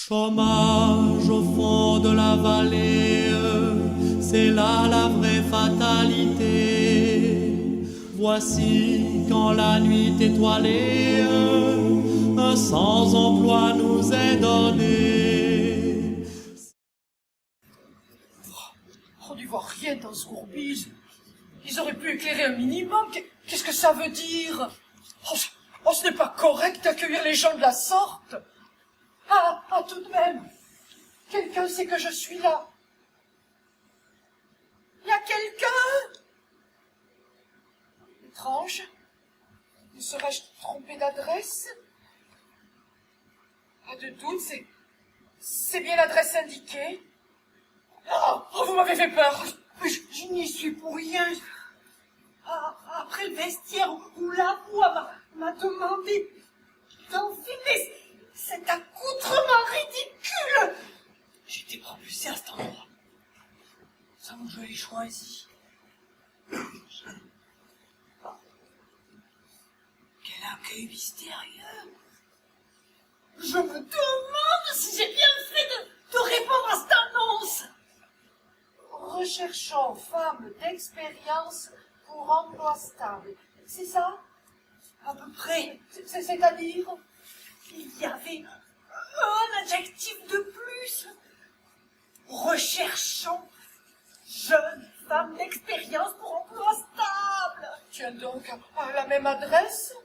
Chômage au fond de la vallée, c'est là la vraie fatalité. Voici quand la nuit étoilée, un sans-emploi nous est donné. On n'y voit rien dans ce gourbis. Ils auraient pu éclairer un minimum. Qu'est-ce que ça veut dire? Ce n'est pas correct d'accueillir les gens de la sorte. Ah, tout de même. Quelqu'un sait que je suis là. Il y a quelqu'un? Étrange. Me serais-je trompé d'adresse? Pas de doute, c'est bien l'adresse indiquée. Oh, vous m'avez fait peur. Je n'y suis pour rien. Après le vestiaire où la voix m'a demandé d'enfiler cet accoutrement ridicule, j'étais propulsé à cet endroit. Ça où je l'ai choisi. Quel accueil mystérieux. Je me demande si j'ai bien fait de répondre à cette annonce. Recherchons femmes d'expérience pour emploi stable. C'est ça? À peu près. C'est-à-dire? Il y avait un adjectif de plus. Recherchons jeune femme d'expérience pour emploi stable. Tiens donc, à la même adresse?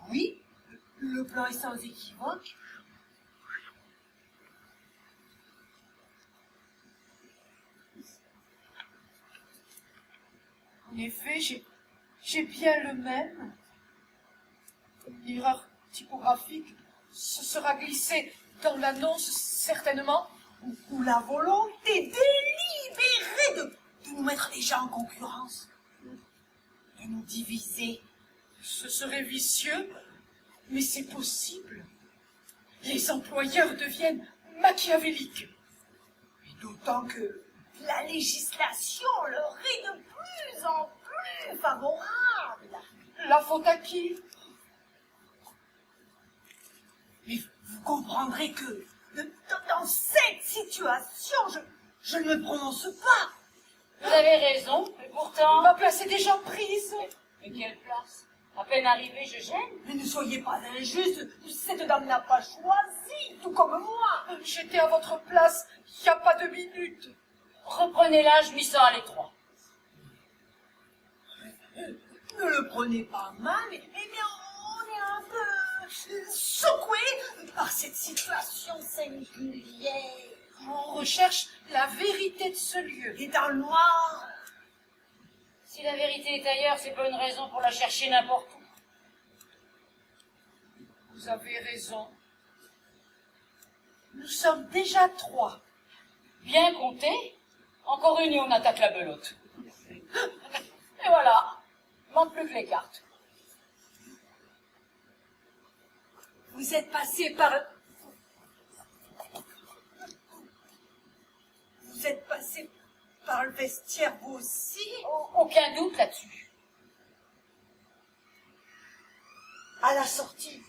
Oui, le plan est sans équivoque. En effet, j'ai bien le même. L'erreur typographique se sera glissée dans l'annonce, certainement, ou la volonté délibérée de nous mettre déjà en concurrence, de nous diviser. Ce serait vicieux, mais c'est possible. Les employeurs deviennent machiavéliques. Et d'autant que la législation leur est de plus en plus favorable. La faute à qui? Mais vous comprendrez que dans cette situation, je ne me prononce pas. Vous avez raison, mais pourtant... Ma place est déjà prise. Mais quelle place? À peine arrivé, je gêne. Mais ne soyez pas injuste, cette dame n'a pas choisi, tout comme moi. J'étais à votre place il n'y a pas 2 minutes. Reprenez-la, je m'y sens à l'étroit. Ne le prenez pas mal, mais on est un peu secoué par cette situation singulière. On recherche la vérité de ce lieu. Et dans le noir. Si la vérité est ailleurs, c'est pas une raison pour la chercher n'importe où. Vous avez raison. Nous sommes déjà 3. Bien compté. Encore une et on attaque la belote. Et voilà. Manque plus que les cartes. Vous êtes passé par... Vous êtes passé par le vestiaire, vous aussi? Aucun doute là-dessus. À la sortie,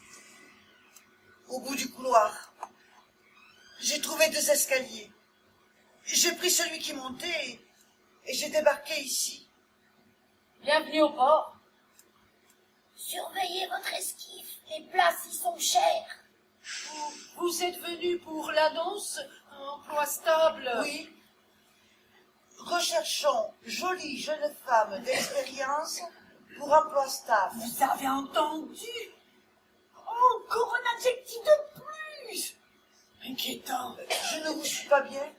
au bout du couloir, j'ai trouvé 2 escaliers. J'ai pris celui qui montait et j'ai débarqué ici. Bienvenue au port. Surveillez votre esquif, les places y sont chères. Vous êtes venu pour l'annonce, emploi stable? Oui. Recherchons jolie jeune femme d'expérience pour emploi stable. Vous avez entendu? Encore un adjectif de plus. Inquiétant. Je ne vous suis pas bien?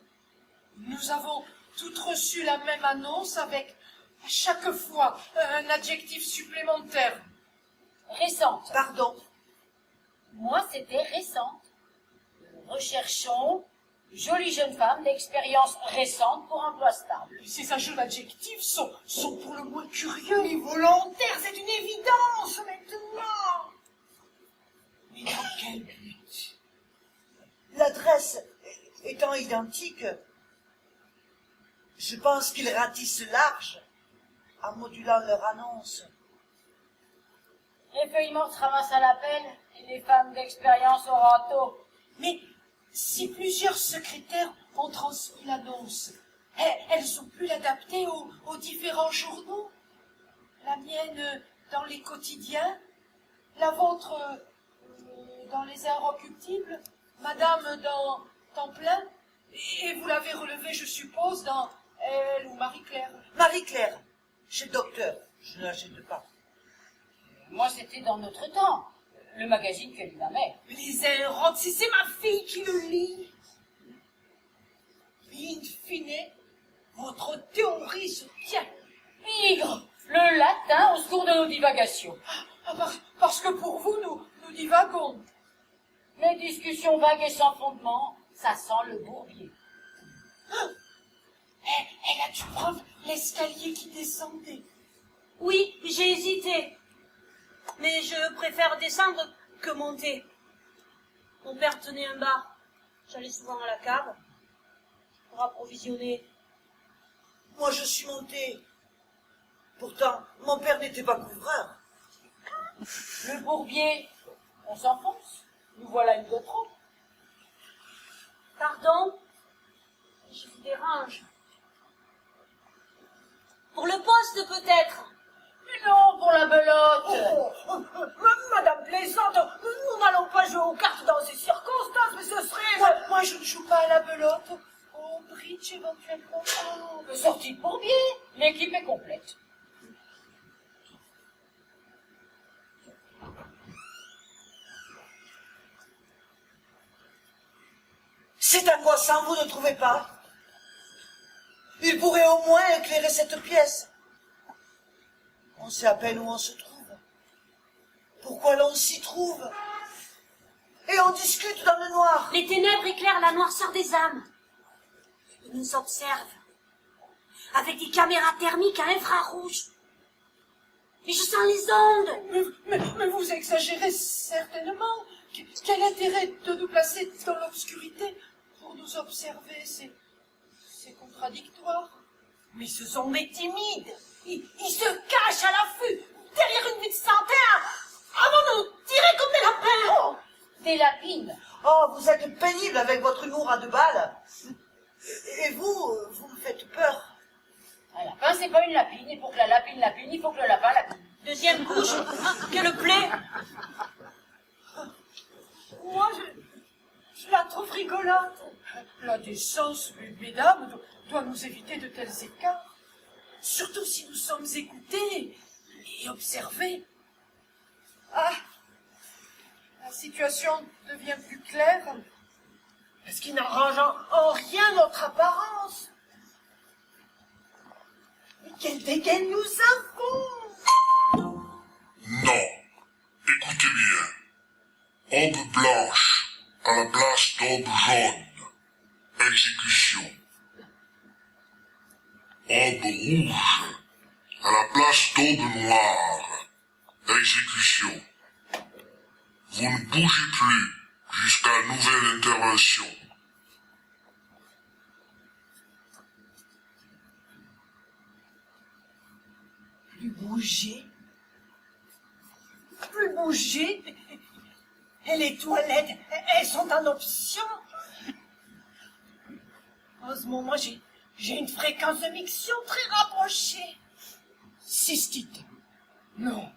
Nous avons toutes reçu la même annonce avec, à chaque fois, un adjectif supplémentaire. Récente. Pardon. Moi, c'était récente. Recherchons jolie jeune femme d'expérience récente pour emploi stable. Ces ajouts d'adjectifs sont pour le moins curieux et volontaires, c'est une évidence maintenant. Mais dans quel but? L'adresse étant identique, je pense qu'ils ratissent large en modulant leur annonce. Les feuilles mortes se ramassent à la pelle et les femmes d'expérience au râteau. Mais si plusieurs secrétaires ont transmis l'annonce, elles ont pu l'adapter aux différents journaux. La mienne dans les quotidiens, la vôtre dans les Inrecuptibles, madame dans Temps plein, et vous l'avez relevé, je suppose, dans Elle ou Marie-Claire. Marie-Claire, chez le docteur, je ne l'achète pas. Moi, c'était dans Notre Temps, le magazine que lit ma mère. Les Inrocs, c'est ma fille qui le lit. In fine, votre théorie se tient. Bigre, le latin au secours de nos divagations. Parce que pour vous, nous divagons. Les discussions vagues et sans fondement, ça sent le bourbier. Elle a dû prendre l'escalier qui descendait. Oui, j'ai hésité. Mais je préfère descendre que monter. Mon père tenait un bar. J'allais souvent à la cave pour approvisionner. Moi, je suis montée. Pourtant, mon père n'était pas couvreur. Le bourbier, on s'enfonce. Nous voilà une de trop. Pardon, je vous dérange. Pour le poste, peut-être. Mais non, pour la belote. Madame Plaisante, nous n'allons pas jouer aux cartes dans ces circonstances, mais ce serait... Moi, je ne joue pas à la belote. Au bridge, éventuellement. Sortie de bourbier, l'équipe est complète. C'est angoissant, vous ne trouvez pas? Il pourrait au moins éclairer cette pièce. On sait à peine où on se trouve. Pourquoi l'on s'y trouve? Et on discute dans le noir. Les ténèbres éclairent la noirceur des âmes. Ils nous observent avec des caméras thermiques à infrarouge. Et je sens les ondes. Mais vous exagérez certainement. Quel intérêt de nous placer dans l'obscurité pour nous observer? C'est contradictoire. Mais ce sont mes timides. Ils se cachent à l'affût derrière une vie de santerre avant de nous tirer comme des lapins. Des lapines. Oh, vous êtes pénible avec votre humour à 2 balles. Et vous me faites peur. Un lapin, c'est pas une lapine. Et pour que la lapine lapine, il faut que le lapin lapine. Deuxième couche, quelle plaie. Moi, je la trouve rigolote. La décence, mesdames, doit nous éviter de tels écarts. Surtout si nous sommes écoutés et observés. Ah, la situation devient plus claire, ce qui n'arrange en rien notre apparence. Mais quelle dégaine nous avons! Non. Écoutez bien. Aube blanche à la place d'aube jaune. Exécution. Aube rouge à la place d'aube noire. Exécution. Vous ne bougez plus jusqu'à nouvelle intervention. Plus bouger? Plus bouger? Et les toilettes, elles sont en option? En ce moment, j'ai une fréquence de miction très rapprochée. Cystite. Non.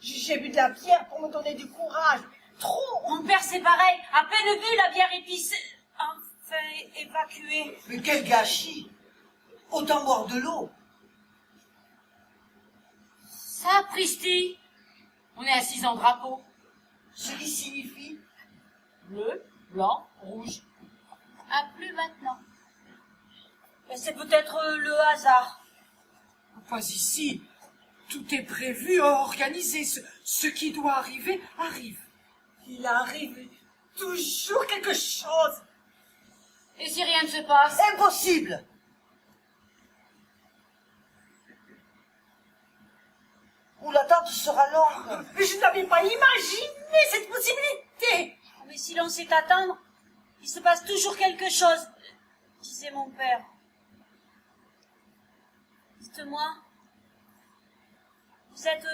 J'ai bu de la bière pour me donner du courage. Trop. Mon père, c'est pareil. À peine vu, la bière épicée. Enfin, évacuée. Mais quel gâchis! Autant boire de l'eau. Sapristi. On est assis en drapeau. Ce qui signifie... Bleu, blanc, rouge. À plus maintenant. Mais c'est peut-être le hasard. Pas ici. Tout est prévu, organisé. Ce qui doit arriver, arrive. Il arrive toujours quelque chose. Et si rien ne se passe? Impossible! Ou l'attente sera longue. Je n'avais pas imaginé cette possibilité. Mais si l'on sait attendre, il se passe toujours quelque chose, disait mon père. Dites-moi, vous êtes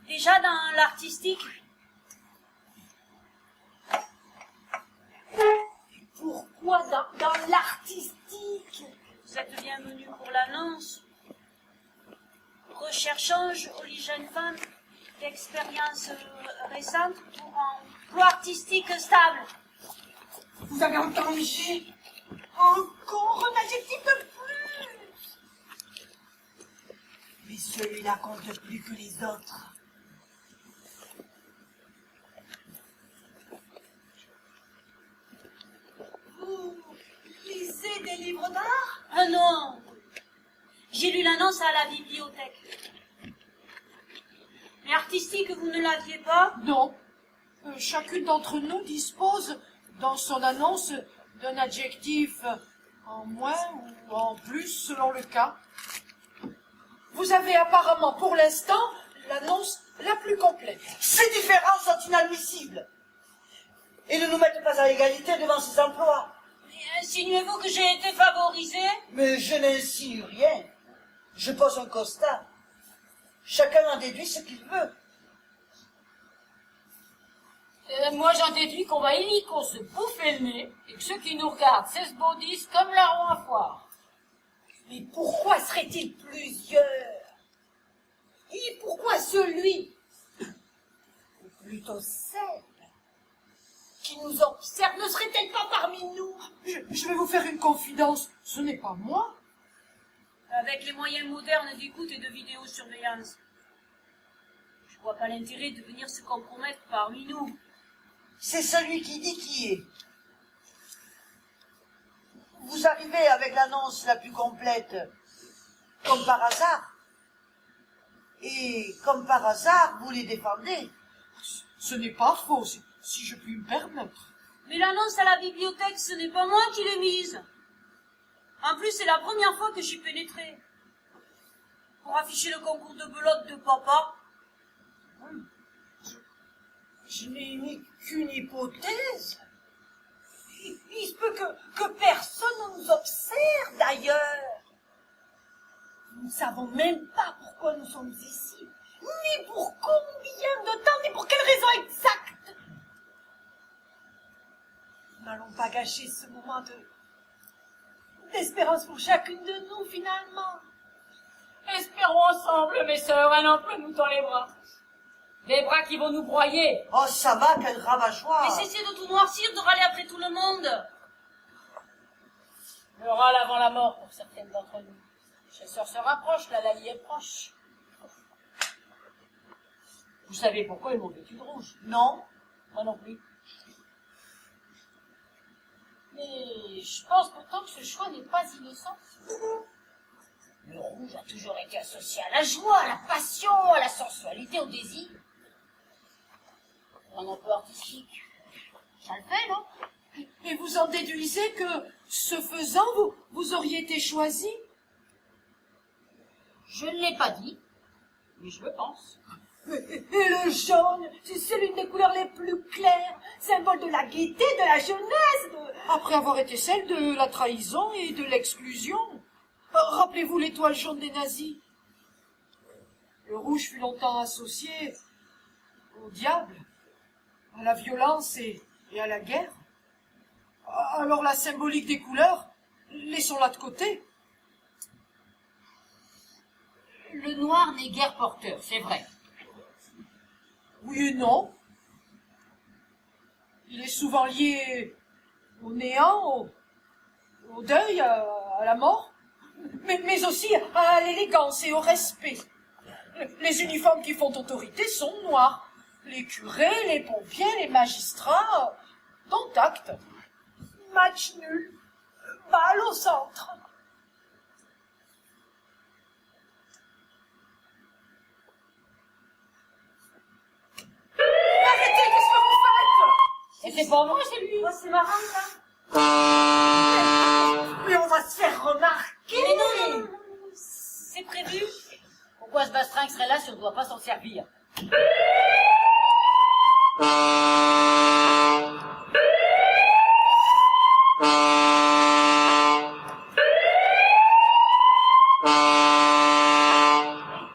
Déjà dans l'artistique. Pourquoi dans l'artistique? Vous êtes bienvenue pour l'annonce. Recherchage aux jeunes femmes d'expérience récente pour un emploi artistique stable. Vous avez entendu? Encore un adjectif de plus. Mais celui-là compte plus que les autres. Vous lisez des livres d'art? Ah non! J'ai lu l'annonce à la bibliothèque. Mais artistique, vous ne l'aviez pas? Non. Chacune d'entre nous dispose, dans son annonce, d'un adjectif en moins ou en plus selon le cas. Vous avez apparemment pour l'instant l'annonce la plus complète. Ces différences sont inadmissibles. Et ne nous mettent pas à égalité devant ces emplois. Insinuez-vous que j'ai été favorisée? Mais je n'insinue rien. Je pose un constat. Chacun en déduit ce qu'il veut. Moi, j'en déduis qu'on va illico se bouffer le nez et que ceux qui nous regardent s'esbaudissent comme larrons à foire. Mais pourquoi serait-il plusieurs? Et pourquoi celui, ou plutôt celle, qui nous observe ne serait-elle pas parmi nous? Je vais vous faire une confidence, ce n'est pas moi. Avec les moyens modernes d'écoute et de vidéosurveillance. Je vois pas l'intérêt de venir se compromettre parmi nous. C'est celui qui dit qui est. Vous arrivez avec l'annonce la plus complète, comme par hasard. Et comme par hasard, vous les défendez. Ce n'est pas faux, si je puis me permettre. Mais l'annonce à la bibliothèque, ce n'est pas moi qui l'ai mise. En plus, c'est la première fois que j'y pénétrais. Pour afficher le concours de belote de papa. Je n'ai émis qu'une hypothèse. Il se peut que personne ne nous observe d'ailleurs. Nous ne savons même pas pourquoi nous sommes ici, ni pour combien de temps, ni pour quelle raison exacte. N'allons pas gâcher ce moment d'espérance pour chacune de nous finalement. Espérons ensemble, mes sœurs, un emploi nous tend les bras. Des bras qui vont nous broyer. Oh, ça va, quel ravageoir. Mais cessez de tout noircir, de râler après tout le monde. Le râle avant la mort pour certaines d'entre nous. Le chasseur se rapproche, la Lalie est proche. Vous savez pourquoi ils m'ont vêtu de rouge? Non. Moi non plus. Mais je pense pourtant que ce choix n'est pas innocent. Le rouge a toujours été associé à la joie, à la passion, à la sensualité, au désir. Un emploi artistique, ça le fait, non? Et vous en déduisez que, ce faisant, vous auriez été choisi? Je ne l'ai pas dit, mais je le pense. Et le jaune, c'est l'une des couleurs les plus claires, symbole de la gaieté, de la jeunesse, après avoir été celle de la trahison et de l'exclusion. Rappelez-vous l'étoile jaune des nazis. Le rouge fut longtemps associé au diable, à la violence et à la guerre. Alors la symbolique des couleurs, laissons-la de côté. Le noir n'est guère porteur, c'est vrai. Oui et non. Il est souvent lié au néant, au deuil, à la mort, mais aussi à l'élégance et au respect. Les uniformes qui font autorité sont noirs. Les curés, les pompiers, les magistrats, dont acte. Match nul, balle au centre. Arrêtez, qu'est-ce que vous faites? Et c'est pas moi, c'est lui. Oh, c'est marrant, ça. Mais on va se faire remarquer. Mais non, non, c'est prévu. Pourquoi ce bastringue serait là si on ne doit pas s'en servir?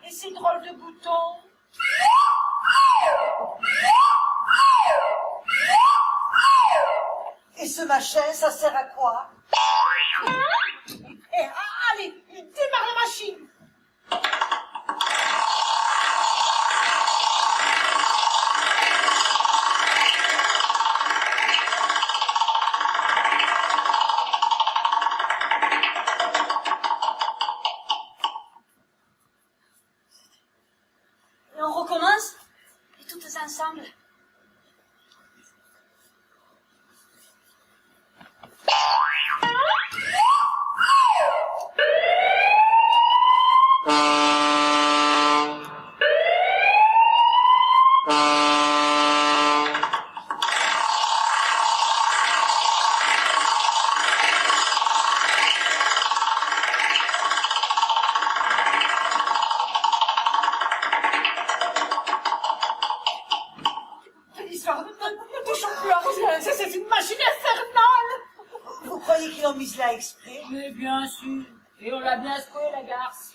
Et ces drôles de boutons? machin, ça sert à quoi? Eh, allez, démarre la machine. Et on recommence, et toutes ensemble. Quelle histoire, ne touchons plus à rien, c'est une machine infernale. Vous croyez qu'ils ont mis cela exprès? Mais bien sûr. Et on l'a bien secoué, la garce.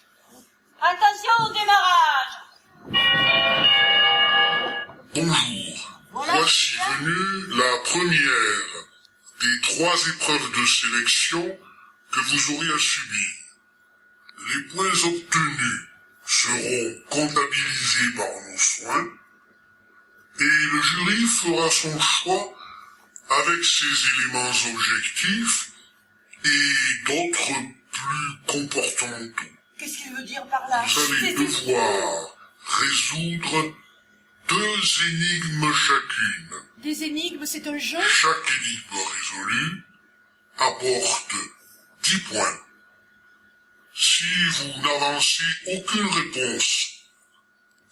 Attention au démarrage. Bonjour. Voici venue la première des 3 épreuves de sélection que vous aurez à subir. Les points obtenus seront comptabilisés par nos soins et le jury fera son choix avec ses éléments objectifs et d'autres plus comportementaux. Qu'est-ce qu'il veut dire par là? Vous allez devoir résoudre 2 énigmes chacune. Des énigmes, c'est un jeu? Chaque énigme résolue apporte 10 points. Si vous n'avancez aucune réponse,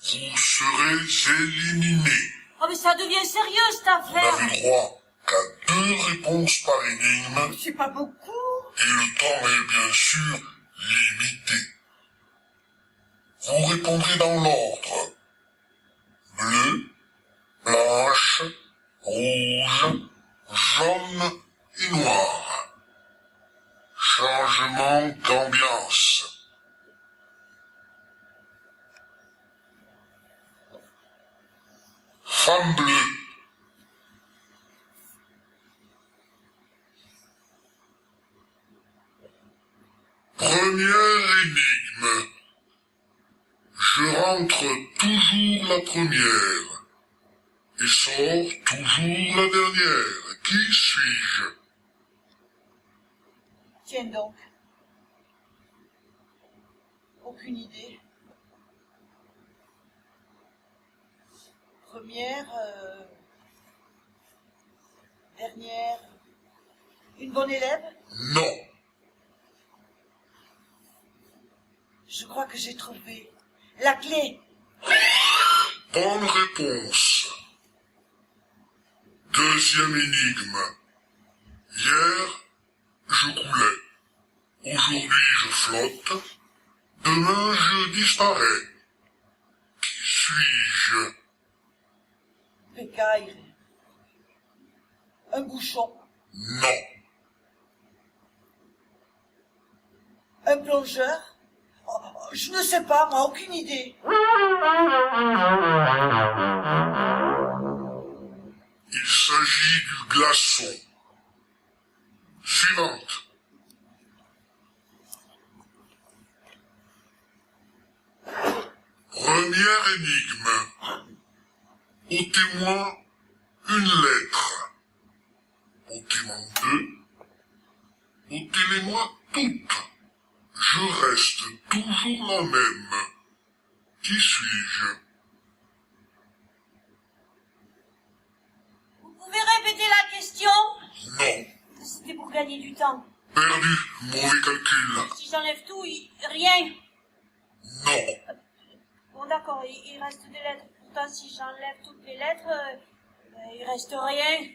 vous serez éliminé. Oh, mais ça devient sérieux, cette Vous affaire. n'avez droit qu'à 2 réponses par énigme C'est pas beaucoup. et le temps est bien sûr limité. Vous répondrez dans l'ordre: bleu, blanche, rouge, jaune et noir. Changement d'ambiance. Femme bleue. Première énigme. Je rentre toujours la première et sors toujours la dernière. Qui suis-je? Tiens donc. Aucune idée. Première, dernière. Une bonne élève? Non. Je crois que j'ai trouvé la clé. Bonne réponse. Deuxième énigme. Hier, je coulais. Aujourd'hui, je flotte. Demain, je disparais. Qui suis-je? Pécaille. Un bouchon. Non. Un plongeur. Oh, je ne sais pas, moi, aucune idée. Il s'agit du glaçon. Suivante. Première énigme. Au témoin, une lettre. Au témoin 2. Au témoin toutes. Je reste toujours la même. Qui suis-je? Vous pouvez répéter la question? Non. C'était pour gagner du temps. Perdu. Mauvais calcul. Si j'enlève tout, rien. Non. Bon, d'accord, il reste des lettres. Pourtant, si j'enlève toutes les lettres, il reste rien.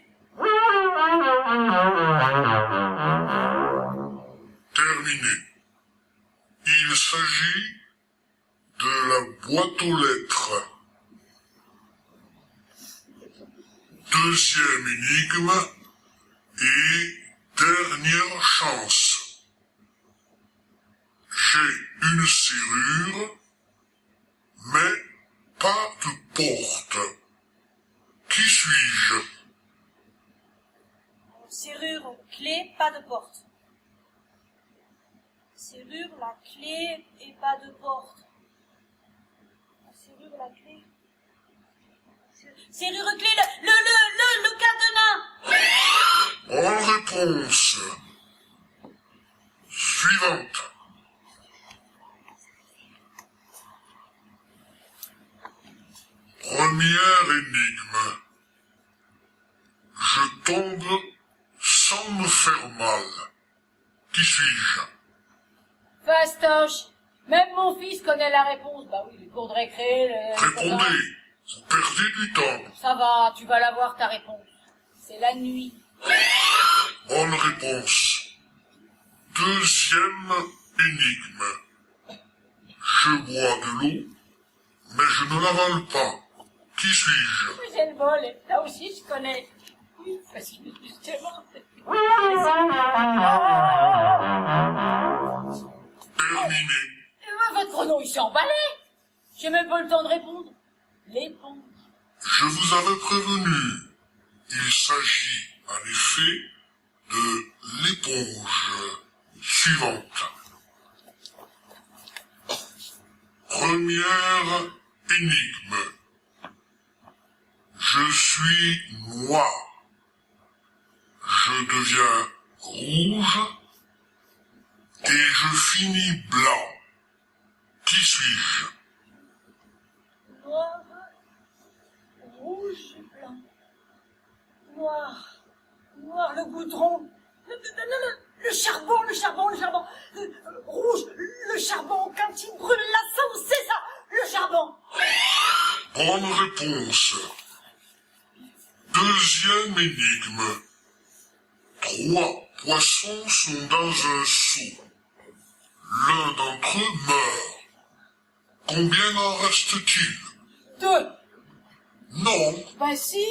Terminé. Il s'agit de la boîte aux lettres. Deuxième énigme et dernière chance. J'ai une serrure, mais pas de porte. Qui suis-je? Serrure, clé, pas de porte. Serrure, la clé et pas de porte. La serrure, la clé. Serrure, clé, le cadenas. Bonne réponse. Suivante. Première énigme. Je tombe sans me faire mal. Qui suis-je? Fastoche. Même mon fils connaît la réponse. Bah oui, les cours de récré, Répondez, vous perdez du temps. Ça va, tu vas l'avoir ta réponse. C'est la nuit. Bonne réponse. Deuxième énigme. Je bois de l'eau, mais je ne l'avale pas. Qui suis-je? J'ai le bol, là aussi je connais. Oui, parce que justement... Terminé. Votre chrono, il s'est emballé. J'ai même pas le temps de répondre. L'éponge. Je vous avais prévenu. Il s'agit en effet de l'éponge. Suivante. Première énigme. Je suis noir. Je deviens rouge et je finis blanc. Qui suis-je? Noir, rouge, blanc. Noir, noir, le goudron. Le charbon. Rouge, le charbon. Quand il brûle la sauce, c'est ça, le charbon. Bonne réponse. Deuxième énigme. 3 poissons sont dans un seau. L'un d'entre eux meurt. Combien en reste-t-il? 2. Non, Ben si.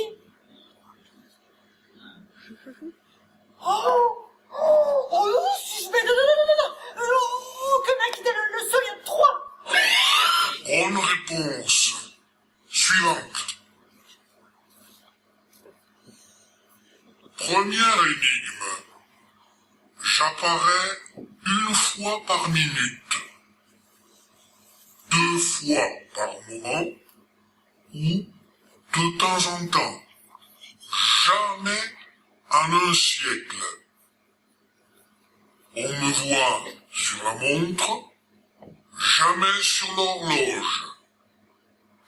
Oh, si je mets... Non. Que mec, le seul, il y a 3. bonne réponse. Suivante. Première énigme. J'apparais une fois par minute, 2 fois par moment, ou de temps en temps. Jamais en un siècle. On me voit sur la montre, jamais sur l'horloge.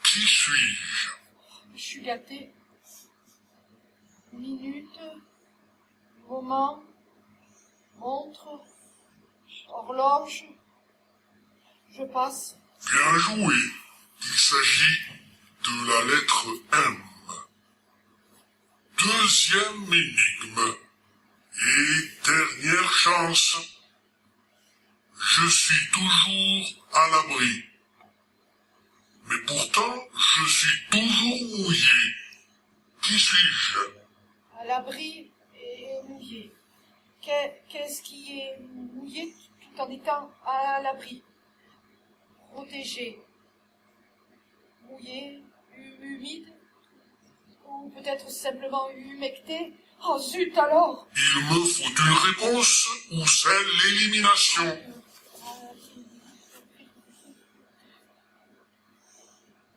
Qui suis-je? Je suis gâtée. Minute, moment, montre, horloge. Je passe. Bien joué. Il s'agit de la lettre M. Deuxième énigme. Et dernière chance. Je suis toujours à l'abri. Mais pourtant, je suis toujours mouillé. Qui suis-je? À l'abri et mouillé. Qu'est-ce qui est mouillé tout en étant à l'abri? Protégé. Mouillé, humide, ou peut-être simplement humecté. Oh zut alors! Il me faut une réponse ou c'est l'élimination.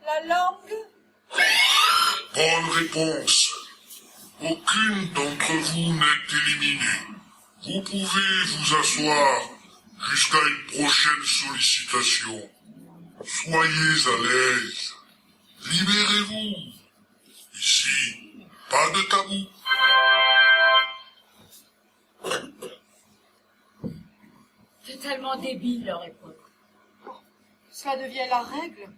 La langue? Bonne réponse. Aucune d'entre vous n'est éliminée. Vous pouvez vous asseoir jusqu'à une prochaine sollicitation. Soyez à l'aise. Libérez-vous. Ici, pas de tabou. C'est tellement débile leur réponse. Cela devient la règle.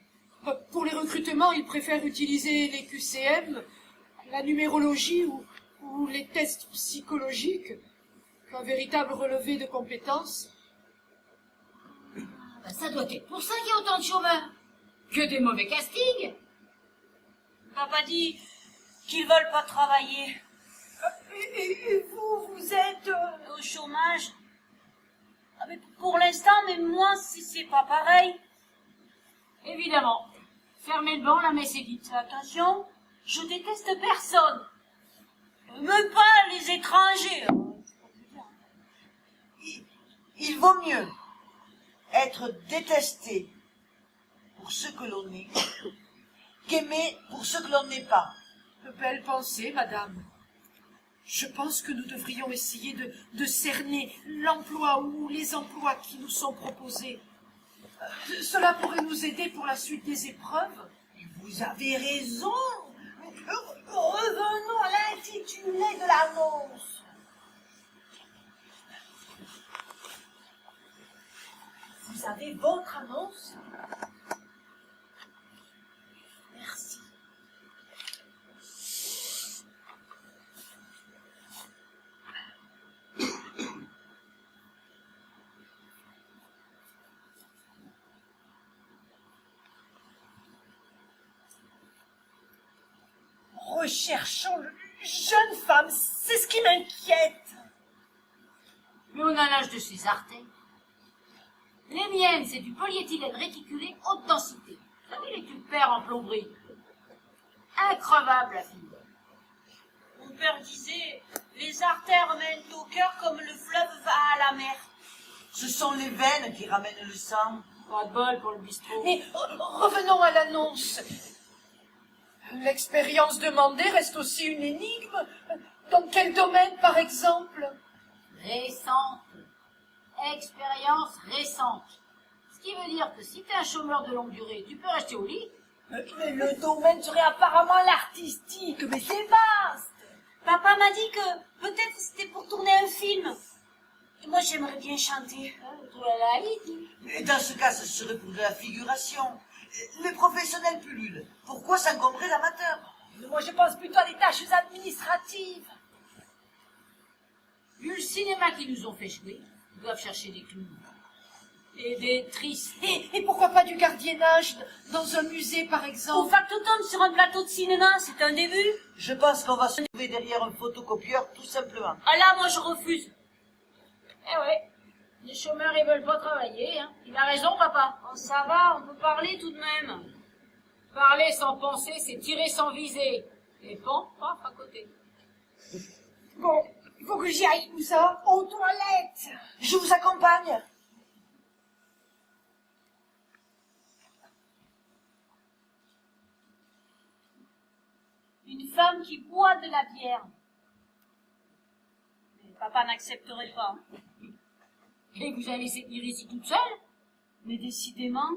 Pour les recrutements, ils préfèrent utiliser les QCM, la numérologie ou les tests psychologiques qu'un véritable relevé de compétences. Ben, ça doit être pour ça qu'il y a autant de chômeurs. Que des mauvais castings. Papa dit qu'ils veulent pas travailler. Et vous êtes au chômage? Ah, mais pour l'instant, mais moi, c'est pas pareil. Évidemment. Fermez le banc, la messe est dite. Attention, je déteste personne. Même pas les étrangers. Il vaut mieux être détesté pour ce que l'on est qu'aimer pour ce que l'on n'est pas. Belle pensée, madame. Je pense que nous devrions essayer de cerner l'emploi ou les emplois qui nous sont proposés. Cela pourrait nous aider pour la suite des épreuves. Vous avez raison. Revenons à l'intitulé de l'annonce. Vous avez votre annonce? Merci. Recherchons une jeune femme, c'est ce qui m'inquiète. Mais on a l'âge de ces artères. Les miennes, c'est du polyéthylène réticulé haute densité. Vous savez, les tubes pères en plomberie. Increvable, la fille. Mon père disait, les artères mènent au cœur comme le fleuve va à la mer. Ce sont les veines qui ramènent le sang. Pas de bol pour le bistrot. Mais revenons à l'annonce. L'expérience demandée reste aussi une énigme. Dans quel domaine, par exemple? Récente. Expérience récente. Ce qui veut dire que si t'es un chômeur de longue durée, tu peux rester au lit. Mais le domaine serait apparemment l'artistique, mais c'est vaste. Papa m'a dit que peut-être c'était pour tourner un film. Et moi, j'aimerais bien chanter. Et dans ce cas, ce serait pour de la figuration. Les professionnels pullulent. Pourquoi s'encombrer d'amateur? Moi, je pense plutôt à des tâches administratives. Vu le cinéma qu'ils nous ont fait jouer, ils doivent chercher des clowns. Et des tristes. Et pourquoi pas du gardiennage dans un musée, par Au exemple? factotum sur un plateau de cinéma, c'est un début. Je pense qu'on va se trouver derrière un photocopieur, tout simplement. Ah là, moi, je refuse. Eh ouais, les chômeurs, ils veulent pas travailler, hein. Il a raison, papa. Oh, ça va, on peut parler tout de même. Parler sans penser, c'est tirer sans viser. Et pan, paf, à côté. Bon, il faut que j'y aille, où ça? Aux toilettes. Je vous accompagne. Une femme qui boit de la bière. Mais papa n'accepterait pas. Et vous allez laisser tenir ici toute seule? Mais décidément,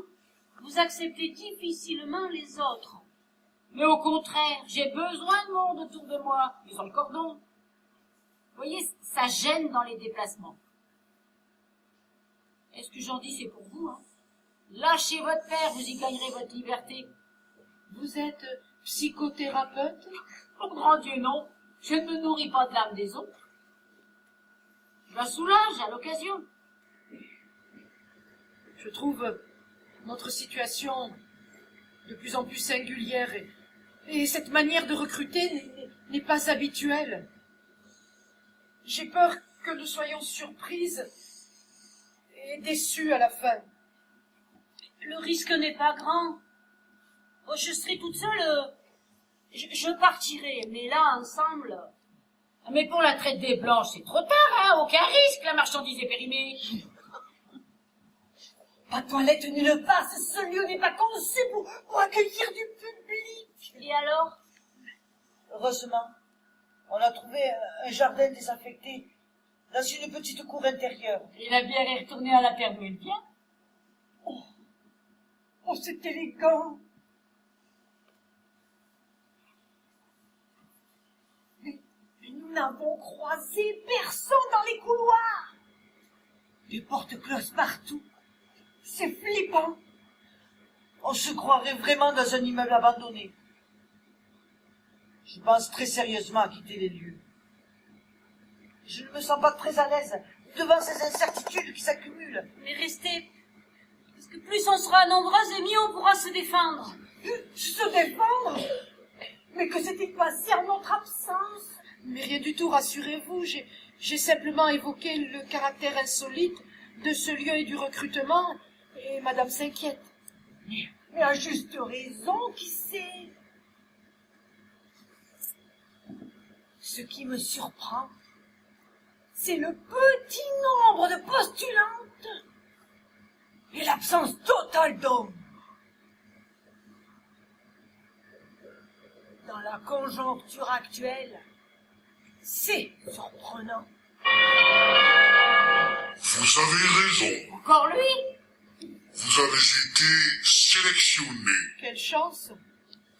vous acceptez difficilement les autres. Mais au contraire, j'ai besoin de monde autour de moi. Ils ont le cordon. Vous voyez, ça gêne dans les déplacements. Et ce que j'en dis, c'est pour vous, hein. Lâchez votre père, vous y gagnerez votre liberté. Vous êtes psychothérapeute? Oh, grand Dieu, non. Je ne me nourris pas de l'âme des autres. Je la soulage à l'occasion. Je trouve notre situation de plus en plus singulière et cette manière de recruter n'est pas habituelle. J'ai peur que nous soyons surprises et déçues à la fin. Le risque n'est pas grand. Oh, je serai toute seule. Je partirai, mais là, ensemble... Mais pour la traite des blanches, c'est trop tard, hein. Aucun risque, la marchandise est périmée. Pas de toilette nulle part, ce lieu n'est pas conçu pour accueillir du public. Et alors? Heureusement, on a trouvé un jardin désaffecté dans une petite cour intérieure. Il a bien l'air retourné à la terre d'où il vient. Oh, c'est élégant. Mais nous n'avons croisé personne dans les couloirs. Des portes closes partout. C'est flippant. On se croirait vraiment dans un immeuble abandonné. Je pense très sérieusement à quitter les lieux. Je ne me sens pas très à l'aise devant ces incertitudes qui s'accumulent. Mais restez. Parce que plus on sera nombreuses et mieux on pourra se défendre. Se défendre? Mais que s'est-il passé en notre absence? Mais rien du tout, rassurez-vous, j'ai simplement évoqué le caractère insolite de ce lieu et du recrutement, et madame s'inquiète. Mais à juste raison, qui sait? Ce qui me surprend, c'est le petit nombre de postulantes et l'absence totale d'hommes. Dans la conjoncture actuelle, c'est surprenant. Vous avez raison. Encore lui? Vous avez été sélectionné. Quelle chance!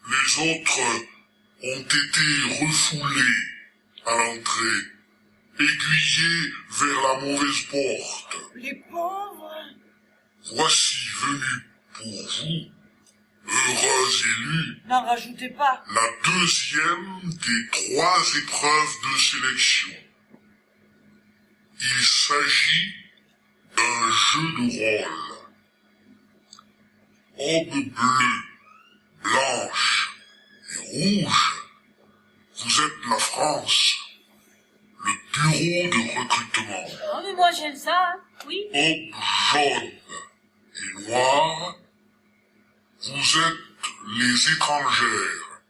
Les autres ont été refoulés à l'entrée, aiguillés vers la mauvaise porte. Les pauvres. Voici venu pour vous, heureux élus, N'en rajoutez pas. la deuxième des 3 épreuves de sélection. Il s'agit d'un jeu de rôle. Aube bleue, blanche et rouge, vous êtes la France, le bureau de recrutement. Oh, mais moi j'aime ça, hein. Oui. Aube jaune et noire, vous êtes les étrangères.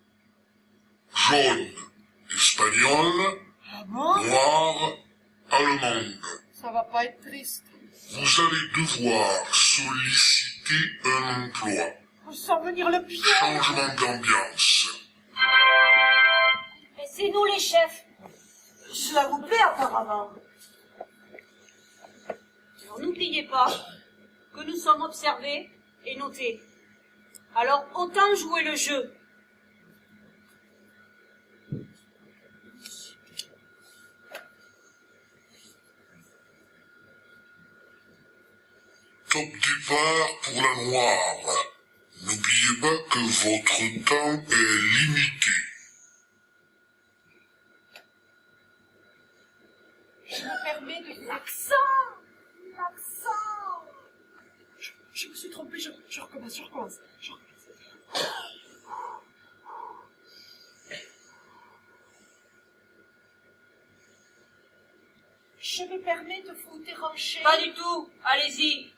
Jaune, espagnole, Ah bon? noire, allemande. Ça va pas être triste. Vous allez devoir solliciter un emploi. Sans venir le pied. Changement d'ambiance. Et c'est nous les chefs. Cela vous plaît apparemment. Alors n'oubliez pas que nous sommes observés et notés. Alors autant jouer le jeu. Top départ pour la noire. N'oubliez pas que votre temps est limité. Je me permets de... L'accent. Je me suis trompée, je recommence. Je me permets de vous déranger. Pas du tout. Allez-y.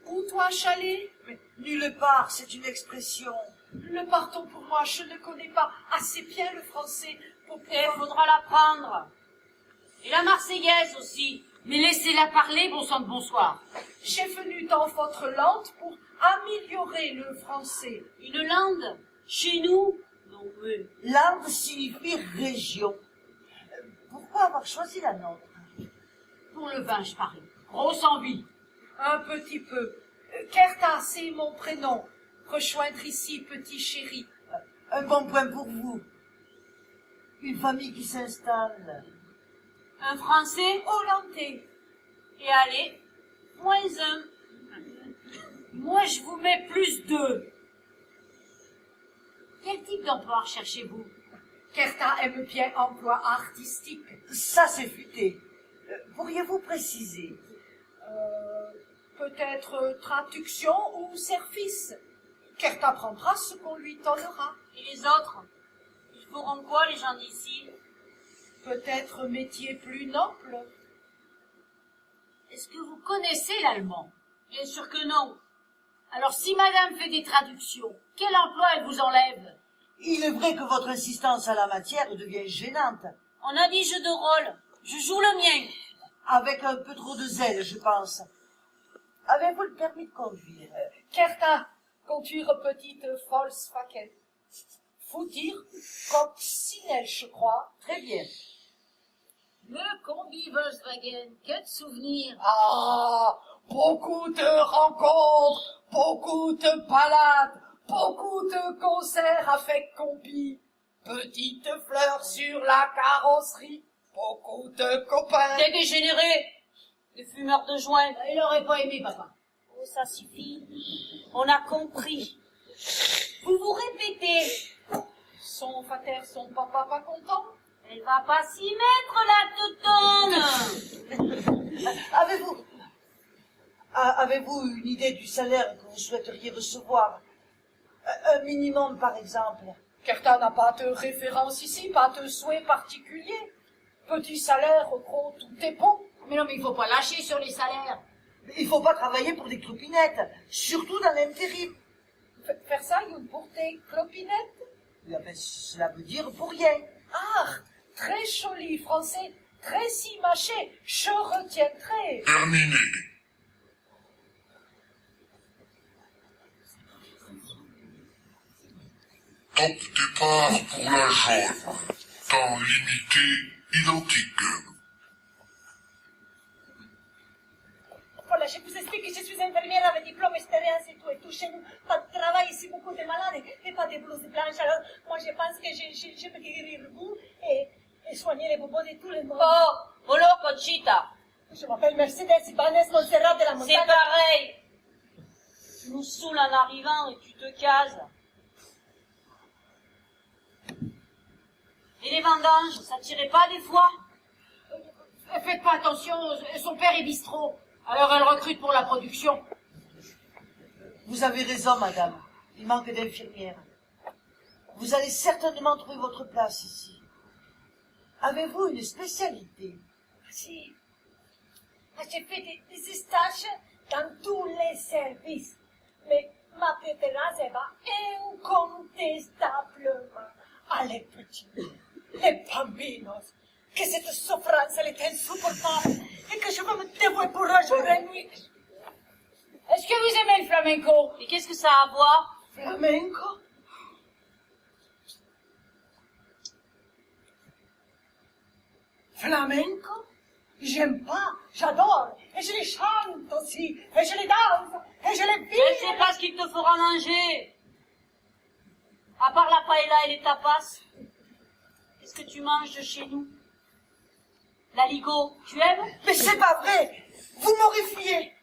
Où toi, chalet? Mais nulle part, c'est une expression. Le pardon pour moi, je ne connais pas assez bien le français pour Il pouvoir... faudra l'apprendre. Et la Marseillaise aussi. Mais laissez-la parler, bon sang de bonsoir. J'ai venu dans votre land pour améliorer le français. Une lande? Chez nous? Non, oui. Langue signifie région. Pourquoi avoir choisi la nôtre? Pour le vin, je parie. Grosse envie. Un petit peu. Kerta, c'est mon prénom. Rejoindre ici, petit chéri. Un bon point pour vous. Une famille qui s'installe. Un Français? Hollandais. Et allez, -1. Moi, je vous mets +2. Quel type d'emploi recherchez-vous? Kerta aime bien emploi artistique. Ça, c'est futé. Pourriez-vous préciser? Peut-être traduction ou service. Kerta prendra ce qu'on lui donnera. Et les autres? Ils feront quoi, les gens d'ici? Peut-être métier plus noble. Est-ce que vous connaissez l'allemand? Bien sûr que non. Alors si madame fait des traductions, quel emploi elle vous enlève? Il est vrai que votre insistance à la matière devient gênante. On a dit jeu de rôle. Je joue le mien. Avec un peu trop de zèle, je pense. Avez-vous le permis de conduire? Kerta, conduire petite Volkswagen. Faut dire coccinelle, je crois. Très bien. Le combi Volkswagen, que de souvenirs. Ah, beaucoup de rencontres, beaucoup de balades, beaucoup de concerts avec combi. Petites fleurs sur la carrosserie, beaucoup de copains. Des dégénérés. Des fumeurs de joints. Il aurait pas aimé, papa. Oh, ça suffit. On a compris. Vous vous répétez. Son pater, son papa pas content? Elle va pas s'y mettre, la teutonne. Avez-vous une idée du salaire que vous souhaiteriez recevoir? Un minimum, par exemple. Kerta n'a pas de référence ici, pas de souhait particulier. Petit salaire, gros, tout est bon. Mais non, mais il faut pas lâcher sur les salaires. Il faut pas travailler pour des clopinettes, surtout dans l'intérim. Faire ça, une pour tes clopinettes? Ah ben, cela veut dire pour rien. Ah, très joli français, très si mâché, je retiendrai. Terminé. Top départ pour la jaune. Temps limité identique. Voilà, je vous explique que je suis infirmière avec diplôme, expérience et tout chez nous. Pas de travail ici, beaucoup de malades et pas de blouses blanches. Alors, moi, je pense que je peux guérir vous et soigner les bobos de tout le monde. Oh, Polo, Conchita. Je m'appelle Mercedes Ibanez Montserrat de la C'est montagne. pareil. Tu nous saoules en arrivant et tu te cases. Et les vendanges, ça tirait pas des fois? Faites pas attention, son père est bistrot. Alors elle recrute pour la production. Vous avez raison, madame. Il manque d'infirmières. Vous allez certainement trouver votre place ici. Avez-vous une spécialité? Si. J'ai fait des stages dans tous les services. Mais ma préférence va incontestablement à les petits, les bambinos. Que cette souffrance, elle est insupportable et que je veux me dévouer pour un jour et une nuit. Est-ce que vous aimez le flamenco? Et qu'est-ce que ça a à voir? Flamenco? Flamenco? J'aime pas, j'adore, et je les chante aussi, et je les danse, et je les Je vis. sais pas ce qu'il te fera manger. À part la paella et les tapas. Qu'est-ce que tu manges de chez nous? L'aligot, tu aimes? Mais c'est pas vrai! Vous m'horrifiez!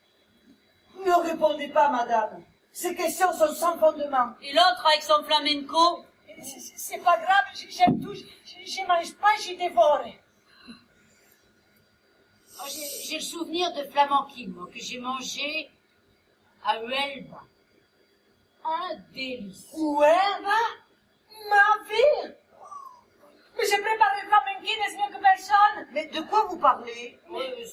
Ne répondez pas, madame. Ces questions sont sans fondement. Et l'autre avec son flamenco? C'est pas grave, j'aime tout, je mange pas, je dévore. Oh, j'ai le souvenir de flamenquine, moi, que j'ai mangé à Huelva. Un délice. Huelva? Ma vie! Mais j'ai préparé le flamenquines mieux que personne. Mais de quoi vous parlez?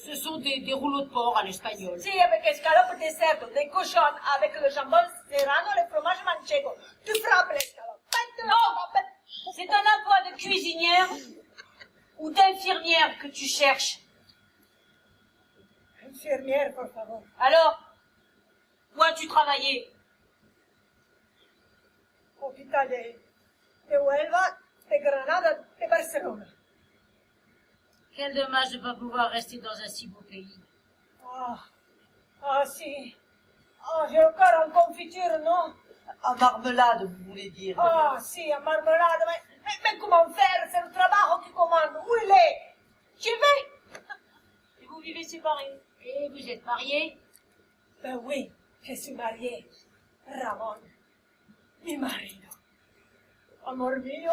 Ce sont des rouleaux de porc à l'espagnol. Si, avec escalope de cerdo, des cochons, avec le jambon serrano, le fromage manchego. Tu frappes l'escalope. Non! C'est un emploi de cuisinière ou d'infirmière que tu cherches. Infirmière, por favor. Alors, où as-tu travaillé? Hôpital de Huelva, de Granada, de Barcelone. Quel dommage de ne pas pouvoir rester dans un si beau pays. Ah, si. Ah, j'ai encore en confiture, non? En marmelade, vous voulez dire. Ah, si, en marmelade. Mais comment faire? C'est le travail qui commande. Où il est? J'y vais. Et vous vivez séparés? Et vous êtes mariés? Ben oui, je suis mariée. Ramon, mi marido. Amor mío,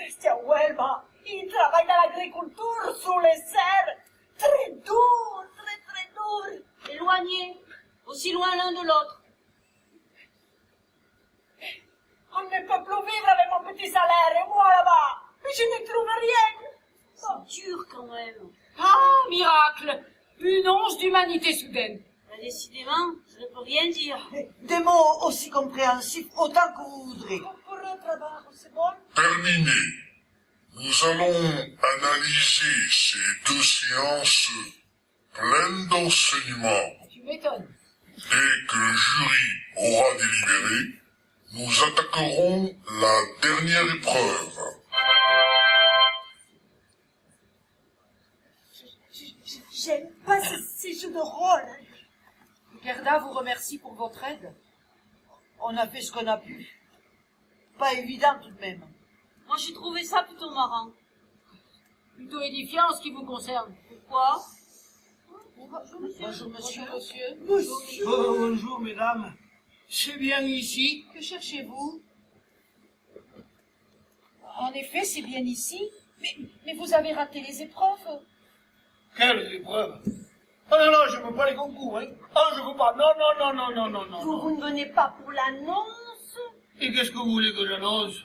este a Huelva. Il travaille dans l'agriculture, sous les serres. Très dur, très dur. Éloignés, aussi loin l'un de l'autre. On ne peut plus vivre avec mon petit salaire, et moi là-bas. Mais je ne trouve rien. C'est dur quand même. Ah, miracle! Une once d'humanité soudaine. Ben, décidément, je ne peux rien dire. Des mots aussi compréhensifs autant que vous voudrez. Pour le travail, c'est bon? Terminé. Nous allons analyser ces deux séances pleines d'enseignements. Tu m'étonnes. Dès que le jury aura délibéré, nous attaquerons la dernière épreuve. J'aime pas ces jeux de rôle. Gerda vous remercie pour votre aide. On a fait ce qu'on a pu. Pas évident tout de même. Moi, j'ai trouvé ça plutôt marrant. Plutôt édifiant en ce qui vous concerne. Pourquoi? Bonjour, monsieur. Bonjour, monsieur. Monsieur. Bonjour, mesdames. C'est bien ici? Que cherchez-vous? En effet, c'est bien ici. Mais vous avez raté les épreuves. Quelles épreuves? Oh non, non, je veux pas les concours, hein. Oh, je veux pas. Non, non, non, non, non, non, non. Vous ne venez pas pour l'annonce? Et qu'est-ce que vous voulez que j'annonce?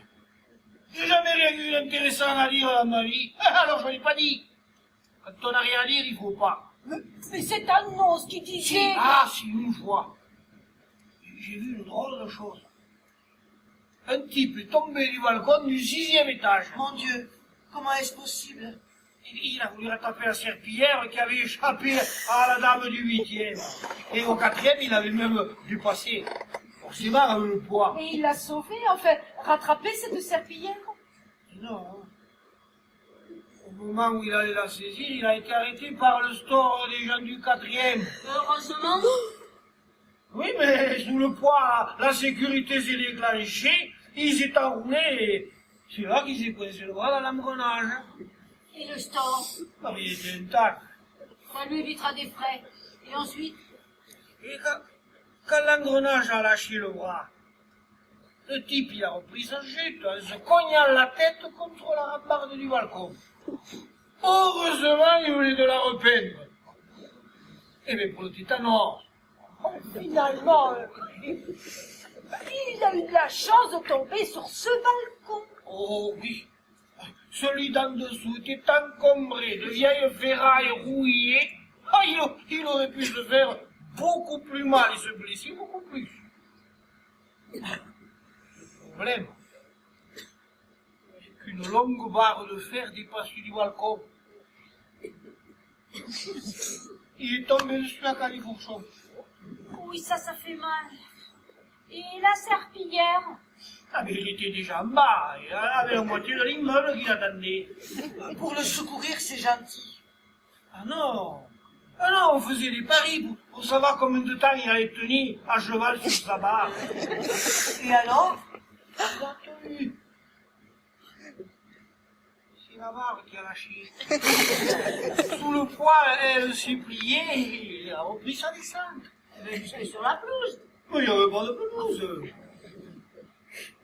J'ai jamais rien eu d'intéressant à lire dans ma vie. Alors je l'ai pas dit. Quand on n'a rien à lire, il faut pas. Mais cette annonce qui disait... Ah, si, une fois. J'ai vu une drôle de chose. un type est tombé du balcon du 6e étage. Mon Dieu, comment est-ce possible? Il a voulu rattraper la serpillière qui avait échappé à la dame du 8e. Et au 4e, il avait même dépassé. Forcément, avec le poids. Et il l'a sauvé, enfin, rattrapé cette serpillière. Non. Au moment où il allait la saisir, il a été arrêté par le store des gens du 4e. Heureusement, Oui, mais sous le poids, la sécurité s'est déclenchée, il s'est enroulé et c'est là qu'il s'est coincé le bras dans l'engrenage. et le store, Ah, mais il était intact. ça lui évitera des frais. Et ensuite, Et quand l'engrenage a lâché le bras, le type, il a repris sa chute en se cognant la tête contre la rambarde du balcon. Heureusement, il venait de la repeindre. Eh bien, pour le tétanos. Finalement, il a eu de la chance de tomber sur ce balcon. Oh oui, celui d'en dessous était encombré de vieilles ferrailles rouillées. Ah, il aurait pu se faire beaucoup plus mal et se blesser beaucoup plus. Le problème, c'est qu'une longue barre de fer dépassait du balcon. Il est tombé dessus la califourchon. oui, ça fait mal. Et la serpillière, Ah, mais il était déjà en bas, il avait la moitié de l'immeuble qui l'attendait. Pour le secourir, c'est gentil. Ah non, on faisait des paris pour savoir combien de temps il allait tenir à cheval sur sa barre. Et alors? Il a tenu. C'est la barre qui a lâché. Sous le poids, elle s'est pliée et il a repris sa descente. mais jusque sur la pelouse. Mais il n'y avait pas de pelouse.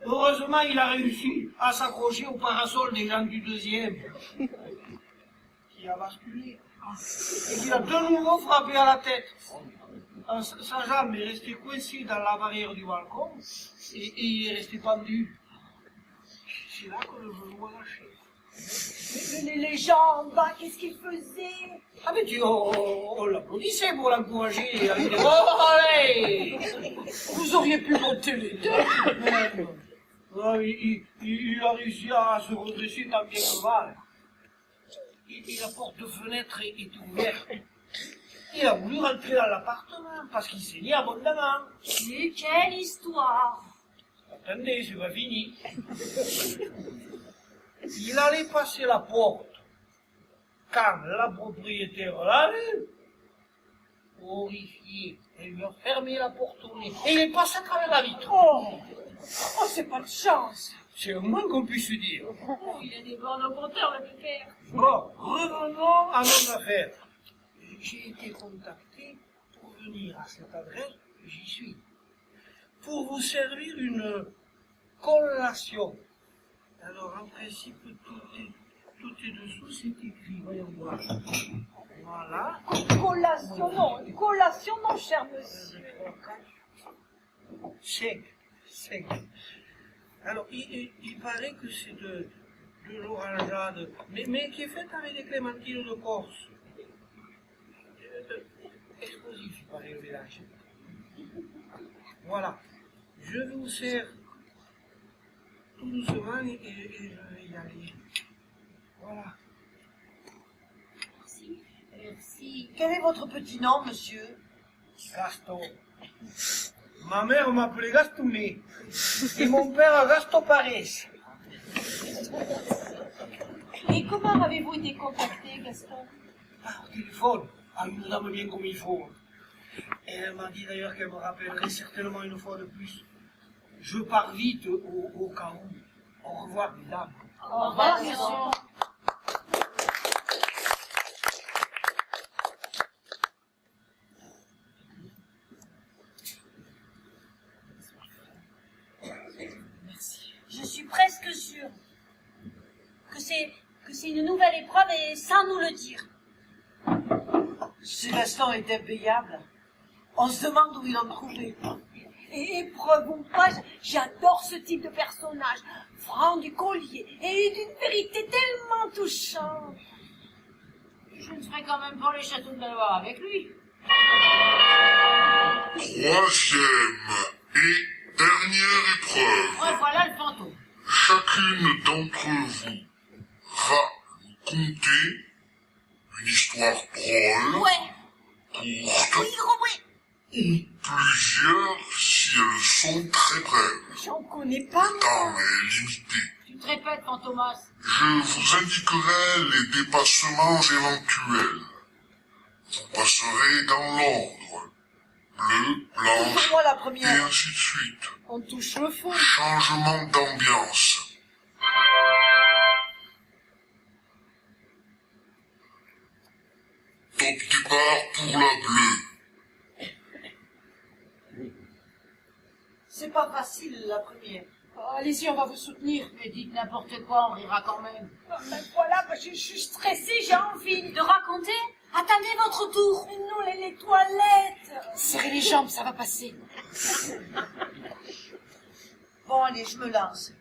Heureusement, il a réussi à s'accrocher au parasol des gens du 2e, qui a basculé. Et il a de nouveau frappé à la tête. Sa jambe est restée coincée dans la barrière du balcon et il est resté pendu. C'est là que le genou a lâché. Mais les gens en bas, qu'est-ce qu'ils faisaient? Ah mais on l'applaudissait pour l'encourager avec des « Oh, allez !» Vous auriez pu monter les deux. Non, il a réussi à se redresser tant bien que mal. Et la porte de fenêtre est ouverte. Il a voulu rentrer dans l'appartement parce qu'il saignait abondamment. Mais quelle histoire! Attendez, c'est pas fini. Il allait passer la porte quand la propriétaire l'a vu. Horrifié, elle lui a fermé la porte au nez et il est passé à travers la vitre. Oh, c'est pas de chance. C'est le moins qu'on puisse dire. Oh, il a des bornes compteurs, le pépère. Bon, revenons à nos affaires. J'ai été contacté pour venir à cette adresse, j'y suis, pour vous servir une collation. Alors, en principe, tout est dessous, c'est écrit, voyons voir. Voilà. Collation, non. Collation, non, cher monsieur. 5. Alors, il paraît que c'est de l'orangeade, mais qui est faite avec des clémentines de Corse. Explosif, il paraît, le mélange. Voilà. Je vous sers tout doucement et je vais y aller. Voilà. Merci. Quel est votre petit nom, monsieur? Gaston. Ma mère m'appelait Gastounet. Et mon père Gaston Parès. Et comment avez-vous été contacté, Gaston? Par téléphone, à une dame bien comme il faut. Elle m'a dit d'ailleurs qu'elle me rappellerait certainement une fois de plus. Je pars vite au cas où. Au revoir, mesdames. Au revoir, Gaston. Je suis presque sûre que c'est une nouvelle épreuve et sans nous le dire. Ce Gaston est impayable. On se demande où il en trouvait. Et épreuve ou pas, j'adore ce type de personnage. Franc du collier et d'une vérité tellement touchante. Je ne ferai quand même pas les châteaux de Belvoir avec lui. 3e Dernière épreuve. Ouais, voilà le fantôme. Chacune d'entre vous va nous conter une histoire drôle, Ouais. courte, Oui, compris. ou plusieurs si elles sont très brèves. J'en connais pas, Le temps est limité. Tu te répètes, Fantomas. Je vous indiquerai les dépassements éventuels. Vous passerez dans l'ordre. Bleu, blanche, Pour moi, la et première. ainsi de suite. On touche le fond. Changement d'ambiance. Top départ pour la bleue. C'est pas facile, la première. Oh, allez-y, on va vous soutenir. Mais dites n'importe quoi, on rira quand même. Ben voilà, ben, je suis stressée, j'ai envie. De raconter? Attendez votre tour. Mais non, les toilettes. Serrez les jambes, ça va passer. Bon, allez, je me lance.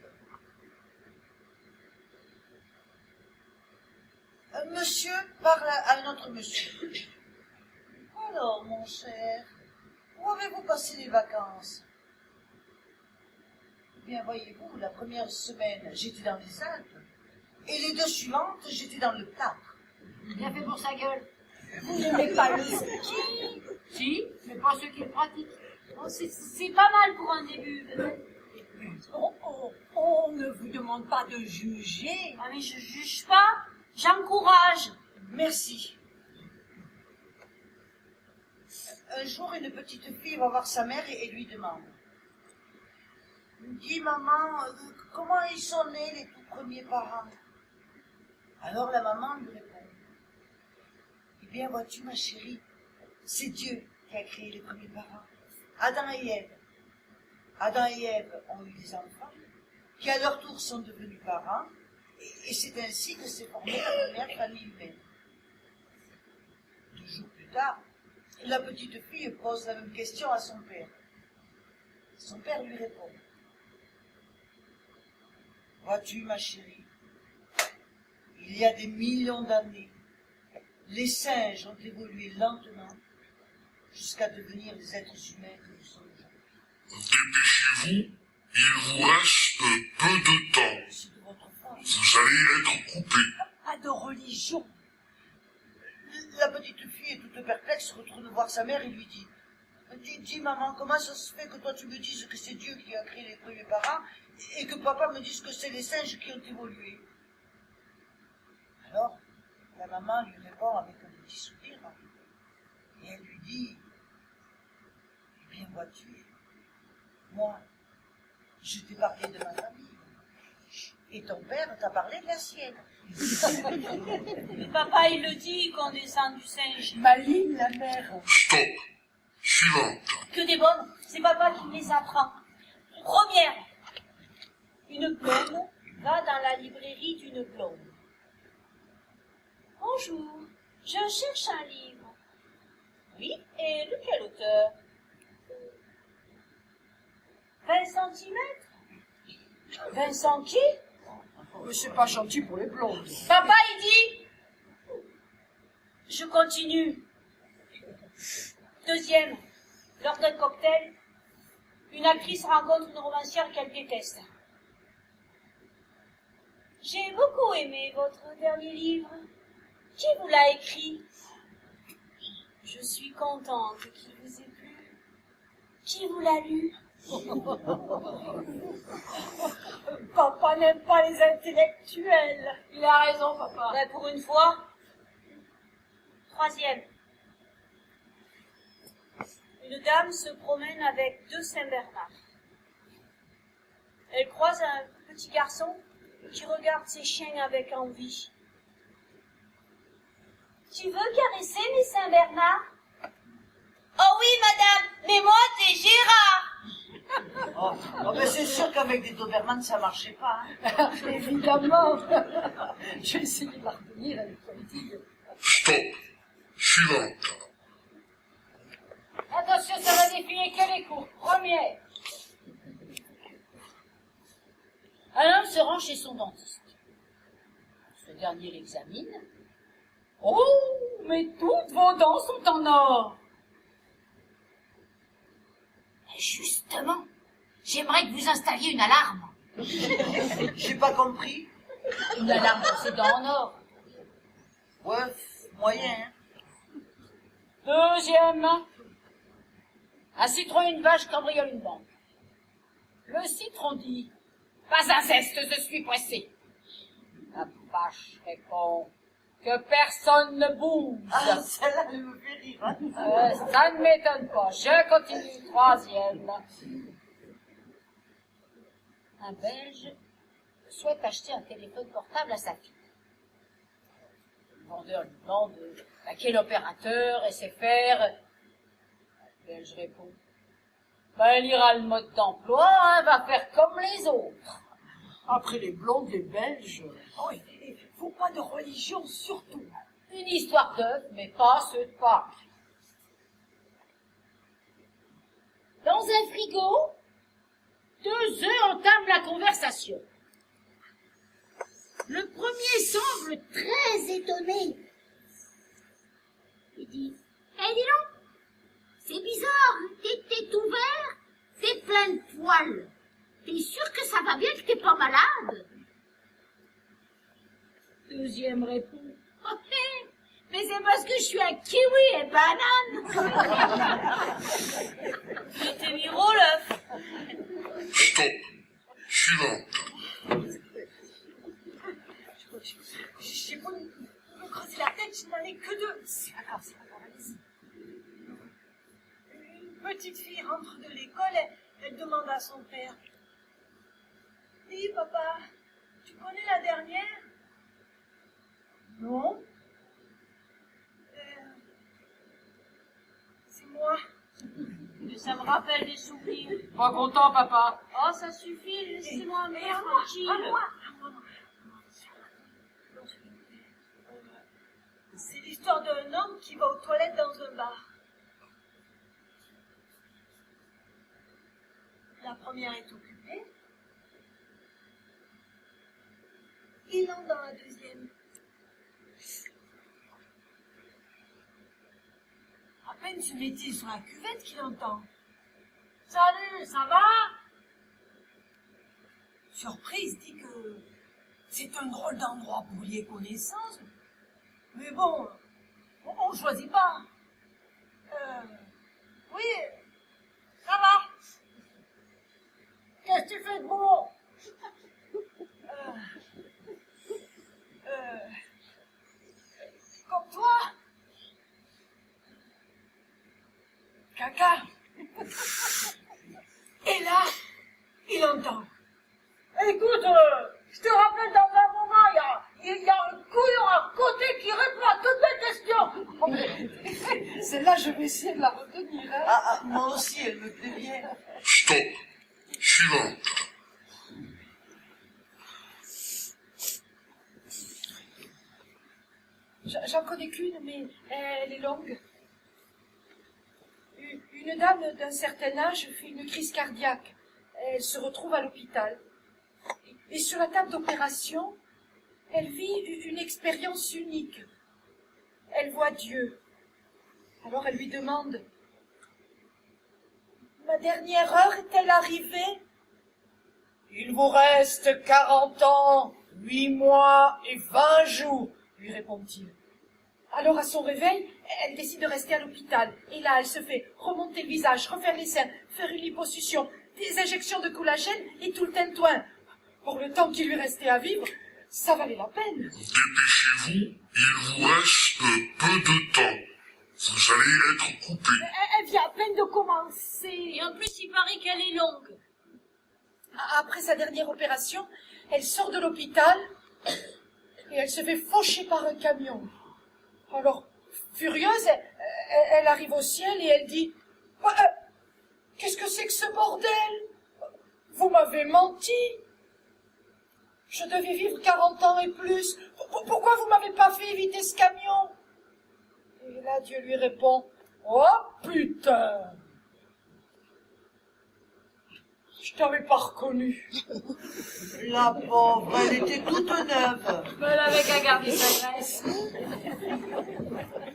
Un monsieur parle à un autre monsieur. Alors, mon cher, où avez-vous passé les vacances? Eh bien, voyez-vous, la première semaine, j'étais dans les Alpes. Et les deux suivantes, j'étais dans le Plâtre. Bien fait pour sa gueule. Vous n'aimez pas le ski? Si, mais pas ceux qui le pratiquent. Oh, c'est pas mal pour un début. On ne vous demande pas de juger. Ah, mais je juge pas. J'encourage. Merci. Un jour, une petite fille va voir sa mère et lui demande. Dis, maman, comment ils sont nés les tout premiers parents? Alors la maman lui répond. Eh bien, vois-tu, ma chérie, c'est Dieu qui a créé les premiers parents. Adam et Ève. Adam et Ève ont eu des enfants, qui à leur tour sont devenus parents, et c'est ainsi que s'est formée la première famille humaine. 2 jours plus tard, la petite fille pose la même question à son père. Son père lui répond. Vois-tu, ma chérie, il y a des millions d'années, les singes ont évolué lentement jusqu'à devenir les êtres humains que nous sommes aujourd'hui. Dépêchez-vous, il vous reste peu de temps. C'est de votre faute. Vous allez être coupé. Pas de religion. La petite fille est toute perplexe, retourne voir sa mère et lui dit. Dis, maman, comment ça se fait que toi tu me dises que c'est Dieu qui a créé les premiers parents et que papa me dise que c'est les singes qui ont évolué? Alors, la maman lui répond avec un petit sourire et elle lui dit, eh bien vois-tu, moi, je t'ai parlé de ma famille et ton père t'a parlé de la sienne. Mais papa, il le dit qu'on descend du singe. Maligne, la mère. Stop. Suivante. Que des bonnes, c'est papa qui me les apprend. Première, une blonde va dans la librairie d'une blonde. Bonjour, je cherche un livre. Oui, et de quel auteur? 20 centimètres? Vincent qui? Mais c'est pas gentil pour les blondes. Papa, il dit. Je continue. Deuxième, lors d'un cocktail, une actrice rencontre une romancière qu'elle déteste. J'ai beaucoup aimé votre dernier livre. Qui vous l'a écrit? Je suis contente qu'il vous ait plu. Qui vous l'a lu? Papa n'aime pas les intellectuels. Il a raison, papa. Ben, pour une fois. Troisième. Une dame se promène avec 2 Saint-Bernard. Elle croise un petit garçon qui regarde ses chiens avec envie. Tu veux caresser mes Saint-Bernard? Oh oui, madame, mais moi, c'est Gérard. Oh, ben c'est sûr qu'avec des Doberman, ça marchait pas. Hein. Évidemment. Je vais essayer de la retenir avec politique. Stop. Suivante. Attention, ça va défiler que les cours. Première. Un homme se rend chez son dentiste. Ce dernier l'examine. Oh, mais toutes vos dents sont en or. Justement, j'aimerais que vous installiez une alarme. J'ai pas compris. Une alarme procédant en or. Ouais, moyen, hein. Deuxième. Un citron et une vache cambriolent une banque. Le citron dit, pas un zeste, je suis pressé. La vache répond, que personne ne bouge. Ah, celle-là, elle me fait rire. Hein. Ça ne m'étonne pas. Je continue. Troisième. Un Belge souhaite acheter un téléphone portable à sa fille. Le vendeur lui demande à quel opérateur et sait faire. Le Belge répond, elle lira le mode d'emploi, hein, va faire comme les autres. Après les blondes, les Belges. Oh, il faut pas de religion, surtout. Une histoire d'œuf, mais pas ceux de Pâques. Dans un frigo, 2 œufs entament la conversation. Le premier semble très étonné. Il dit, dis donc, c'est bizarre, t'es ouvert, t'es plein de poils. T'es sûr que ça va bien, que t'es pas malade? Deuxième répond, mais c'est parce que je suis un kiwi et banane. Il était miro, l'œuf. Stop. Suivante. J'ai beau me creuser la tête, je n'en ai que 2. C'est pas grave, allez-y. Une petite fille rentre de l'école, elle demande à son père. Dis, papa, tu connais la dernière? Non. C'est moi. Mais ça me rappelle des souvenirs. Pas content, papa. Oh, ça suffit, laissez-moi un peu À tranquille. moi. C'est l'histoire d'un homme qui va aux toilettes dans un bar. La première est occupée. Il entre dans la deuxième. À peine se met-il sur la cuvette qu'il entend. Salut, ça va? Surprise dit que c'est un drôle d'endroit pour lier connaissance. Mais bon, on choisit pas. Oui, ça va. Qu'est-ce que tu fais de beau? Comme toi. Caca. Et là, il entend. Écoute, je te rappelle dans un moment, il y a un couillon à côté qui répond à toutes mes questions. Celle-là, je vais essayer de la retenir. Hein. Ah, moi aussi, elle me plaît bien. Stop. Suivante. J'en connais qu'une, mais elle est longue. Une dame d'un certain âge fait une crise cardiaque. Elle se retrouve à l'hôpital. Et sur la table d'opération, elle vit une expérience unique. Elle voit Dieu. Alors elle lui demande, « Ma dernière heure est-elle arrivée ?»« Il vous reste 40 ans, 8 mois et 20 jours, » lui répond-il. Alors à son réveil, elle décide de rester à l'hôpital. Et là, elle se fait remonter le visage, refaire les seins, faire une liposuction, des injections de collagène et tout le tintouin. Pour le temps qui lui restait à vivre, ça valait la peine. Dépêchez-vous, il vous reste peu de temps. Vous allez être coupé. Elle vient à peine de commencer. Et en plus, il paraît qu'elle est longue. Après sa dernière opération, elle sort de l'hôpital et elle se fait faucher par un camion. Alors, furieuse, elle arrive au ciel et elle dit, « Qu'est-ce que c'est que ce bordel? Vous m'avez menti. Je devais vivre 40 ans et plus. Pourquoi vous m'avez pas fait éviter ce camion? » Et là, Dieu lui répond, « Oh putain! Je t'avais pas reconnu. » La pauvre, elle était toute neuve. Elle avait qu'à garder sa graisse.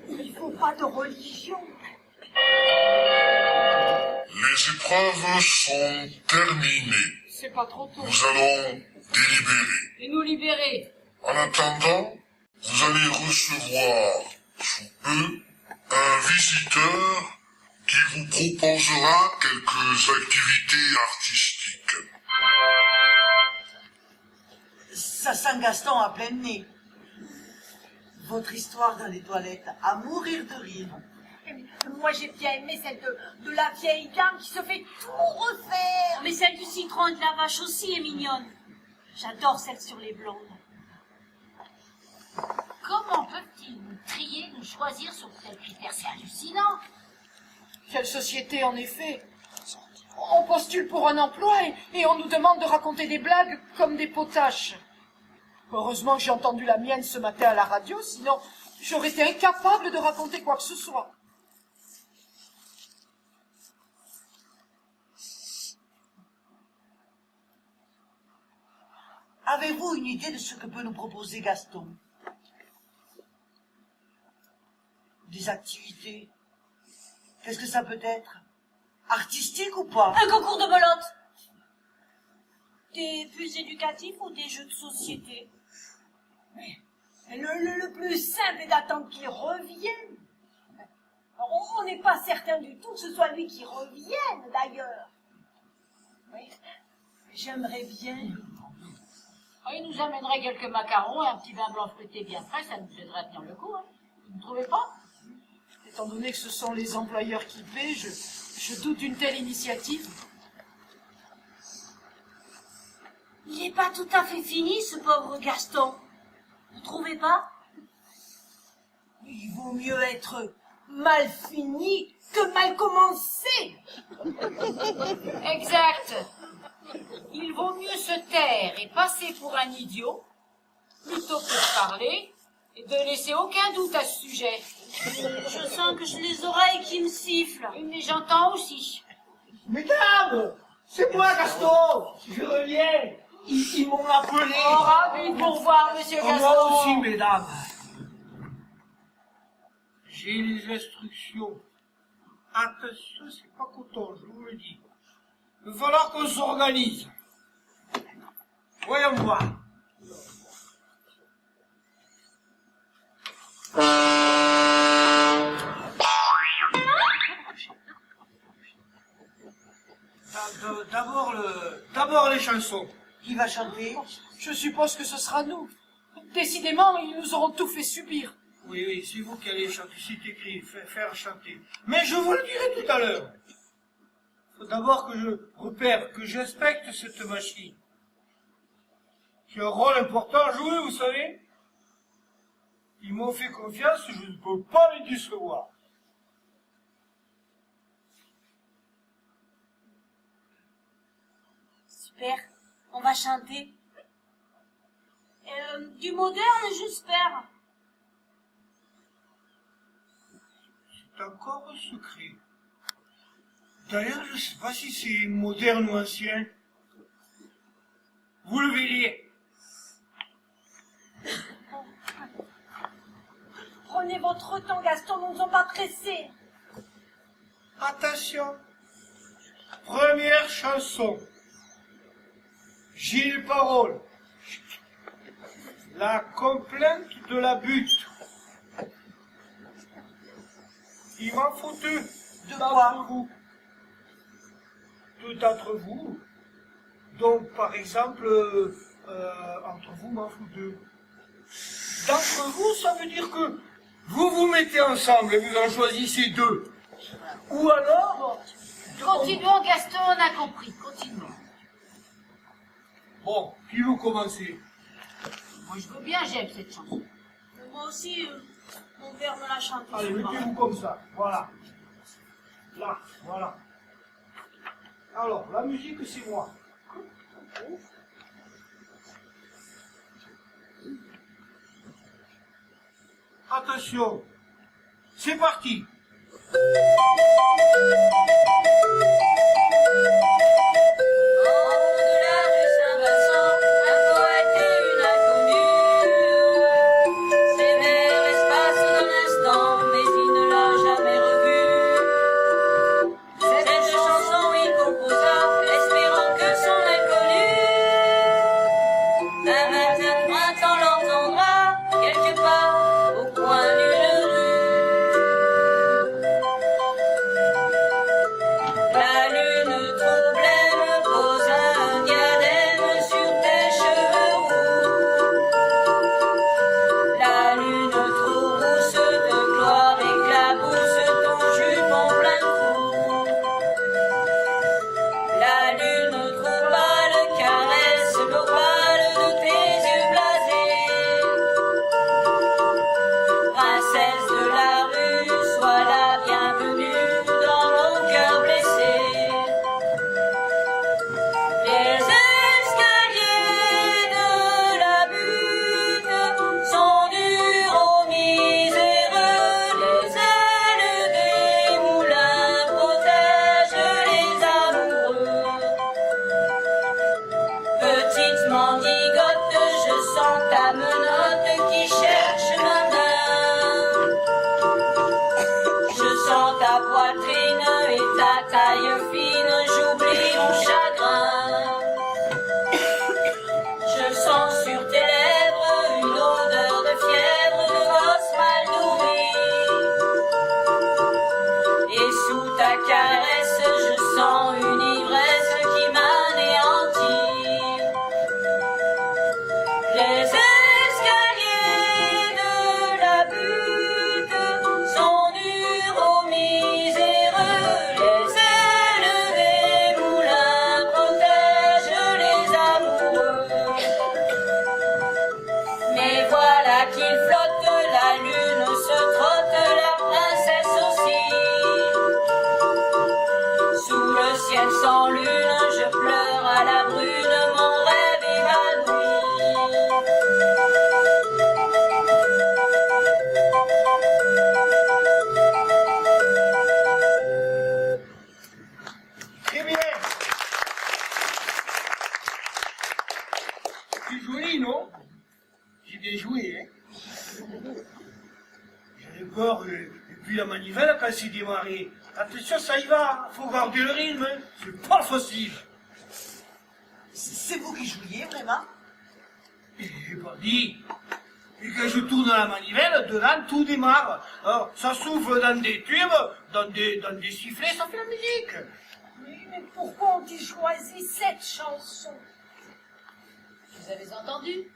Il faut pas de religion. Les épreuves sont terminées. C'est pas trop tôt. Nous allons délibérer. Et nous libérer. En attendant, vous allez recevoir sous peu un visiteur qui vous proposera quelques activités artistiques. Ça sent Gaston à plein nez. Votre histoire dans les toilettes, à mourir de rire. Moi, j'ai bien aimé celle de la vieille dame qui se fait tout refaire. Mais celle du citron et de la vache aussi est mignonne. J'adore celle sur les blondes. Comment peuvent-ils nous trier, nous choisir sur tel critère? C'est hallucinant. Quelle société, en effet. On postule pour un emploi et on nous demande de raconter des blagues comme des potaches. Heureusement que j'ai entendu la mienne ce matin à la radio, sinon j'aurais été incapable de raconter quoi que ce soit. Avez-vous une idée de ce que peut nous proposer Gaston? Des activités? Qu'est-ce que ça peut être? Artistique ou pas? Un concours de belote. Des plus éducatifs ou des jeux de société? Le plus simple est d'attendre qu'il revienne. On n'est pas certain du tout que ce soit lui qui revienne, d'ailleurs. Oui, j'aimerais bien. Oh, il nous amènerait quelques macarons et un petit vin blanc fruité bien frais, ça nous aiderait à tenir le coup. Hein. Vous ne trouvez pas? Étant donné que ce sont les employeurs qui paient, je doute d'une telle initiative. Il n'est pas tout à fait fini, ce pauvre Gaston. Vous trouvez pas? Il vaut mieux être mal fini que mal commencé. Exact. Il vaut mieux se taire et passer pour un idiot, plutôt que de parler et de laisser aucun doute à ce sujet. Je sens que j'ai les oreilles qui me sifflent. Mais j'entends aussi. Mesdames, c'est moi Gaston, je reviens. Ils m'ont appelé. Oh, ravi de vous revoir, monsieur Gaston. Moi aussi, mesdames. J'ai les instructions. Attention, c'est pas coton, je vous le dis. Il va falloir qu'on s'organise. Voyons voir. D'abord les chansons. Qui va chanter? Je suppose que ce sera nous. Décidément, ils nous auront tout fait subir. Oui, c'est vous qui allez chanter, c'est écrit, faire chanter. Mais je vous le dirai tout à l'heure. Il faut d'abord que je repère, que j'inspecte cette machine. J'ai un rôle important à jouer, vous savez. Ils m'ont fait confiance, je ne peux pas les décevoir. Super, on va chanter. Du moderne, j'espère. C'est encore un secret. D'ailleurs, je ne sais pas si c'est moderne ou ancien. Vous le verrez. Prenez votre temps, Gaston, nous ne sommes pas pressés. Attention. Première chanson. Gilles Parole. La complainte de la butte. Il m'en faut deux. De quoi? Vous. Deux d'entre vous. Donc, par exemple, entre vous, m'en faut deux. D'entre vous, ça veut dire que vous vous mettez ensemble et vous en choisissez deux. Ou alors... Continuons, Gaston, on a compris. Continuons. Bon, qui vous commencez? Moi, je veux bien, j'aime cette chanson. Moi aussi, mon père me l'a chanté. Allez, souvent. mettez-vous comme ça, voilà. Là, voilà. Alors, la musique, c'est moi. Attention, c'est parti. Au-delà du Saint-Vincent, un poète et une inconnue s'aimèrent l'espace d'un instant, mais il ne l'a jamais revu. Cette chanson Un matin de printemps l'entendra, quelque part au coin d'une rue. La lune trop blême pose un diadème sur tes cheveux roux. La lune trop rousse de gloire éclabousse ton jupon plein de trous. La lune trop pâle caresse l'opale de tes yeux blasés. Princesse de la rue, sois la bienvenue dans mon cœur blessé. Les escaliers de la butte sont durs aux miséreux. Les ailes des moulins protègent les amoureux. Petite mendigote, je sens ta menotte qui cherche ma main. Je sens ta poitrine et ta taille fine, j'oublie mon chagrin. Je sens sur tes lèvres une odeur de fièvre, de gosse mal nourri. Et sous ta caresse, je sens une ivresse qui m'anéantit. Les escaliers de la butte sont durs aux miséreux. Les ailes des moulins protègent les amoureux. Mais voilà qu'il flotte, la lune se trotte, la princesse aussi. Sous le ciel sans lune, je pleure à la brune, mon rêve évanoui. Très bien. C'est joli, non? J'ai bien joué, hein? J'avais peur, et puis la manivelle, quand c'est démarré. Attention, ça y va, faut garder le rythme, hein. C'est pas facile. C'est vous qui jouiez, vraiment? J'ai pas dit. Et quand je tourne la manivelle, dedans, tout démarre. Alors, ça souffle dans des tubes, dans des sifflets, ça fait la musique. Oui, mais pourquoi ont-ils choisi cette chanson? Vous avez entendu?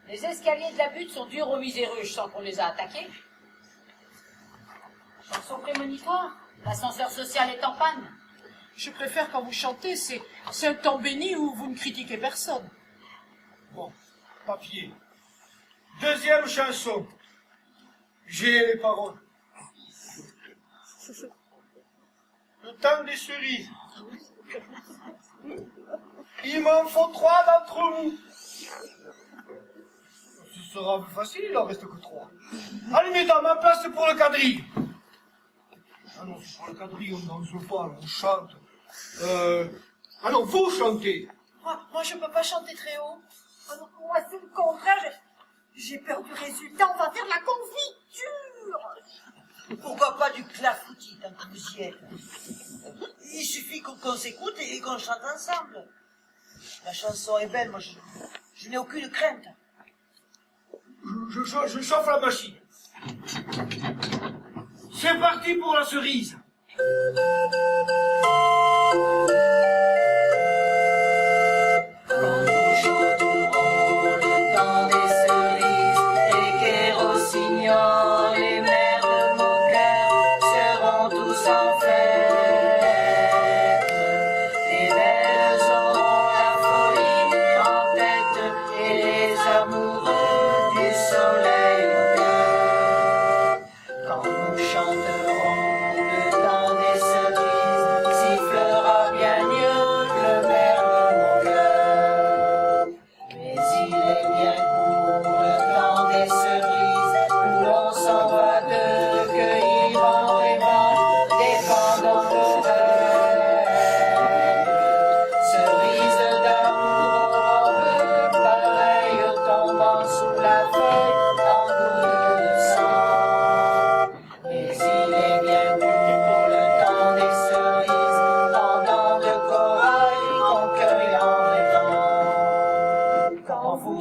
Les escaliers de la butte sont durs aux miséreux, je sens qu'on les a attaqués. Chanson prémonitoire, l'ascenseur social est en panne. Je préfère quand vous chantez, c'est un temps béni où vous ne critiquez personne. Bon, papier. Deuxième chanson. J'ai les paroles. Le temps des cerises. Il m'en faut 3 d'entre vous. Ce sera plus facile, il en reste que 3. Allez, mesdames, en place pour le quadrille. Ah non, c'est pour le quadrille, on danse pas, on chante. Ah non, vous chantez. Moi, je peux pas chanter très haut. Alors, moi, c'est le contraire. J'ai peur du résultat. On va faire de la confiture. Pourquoi pas du clafoutis tant que vous y êtes? Il suffit qu'on s'écoute et qu'on chante ensemble. La chanson est belle, moi je n'ai aucune crainte. Je chauffe la machine. C'est parti pour la cerise. Quand nous chanterons le temps des cerises, les guerres aux signoles, les mers de nos cœurs seront tous en fête. Les belles auront la folie en tête et les amoureux du soleil au cœur. Quand nous chanterons le temps des cerises, sifflera bien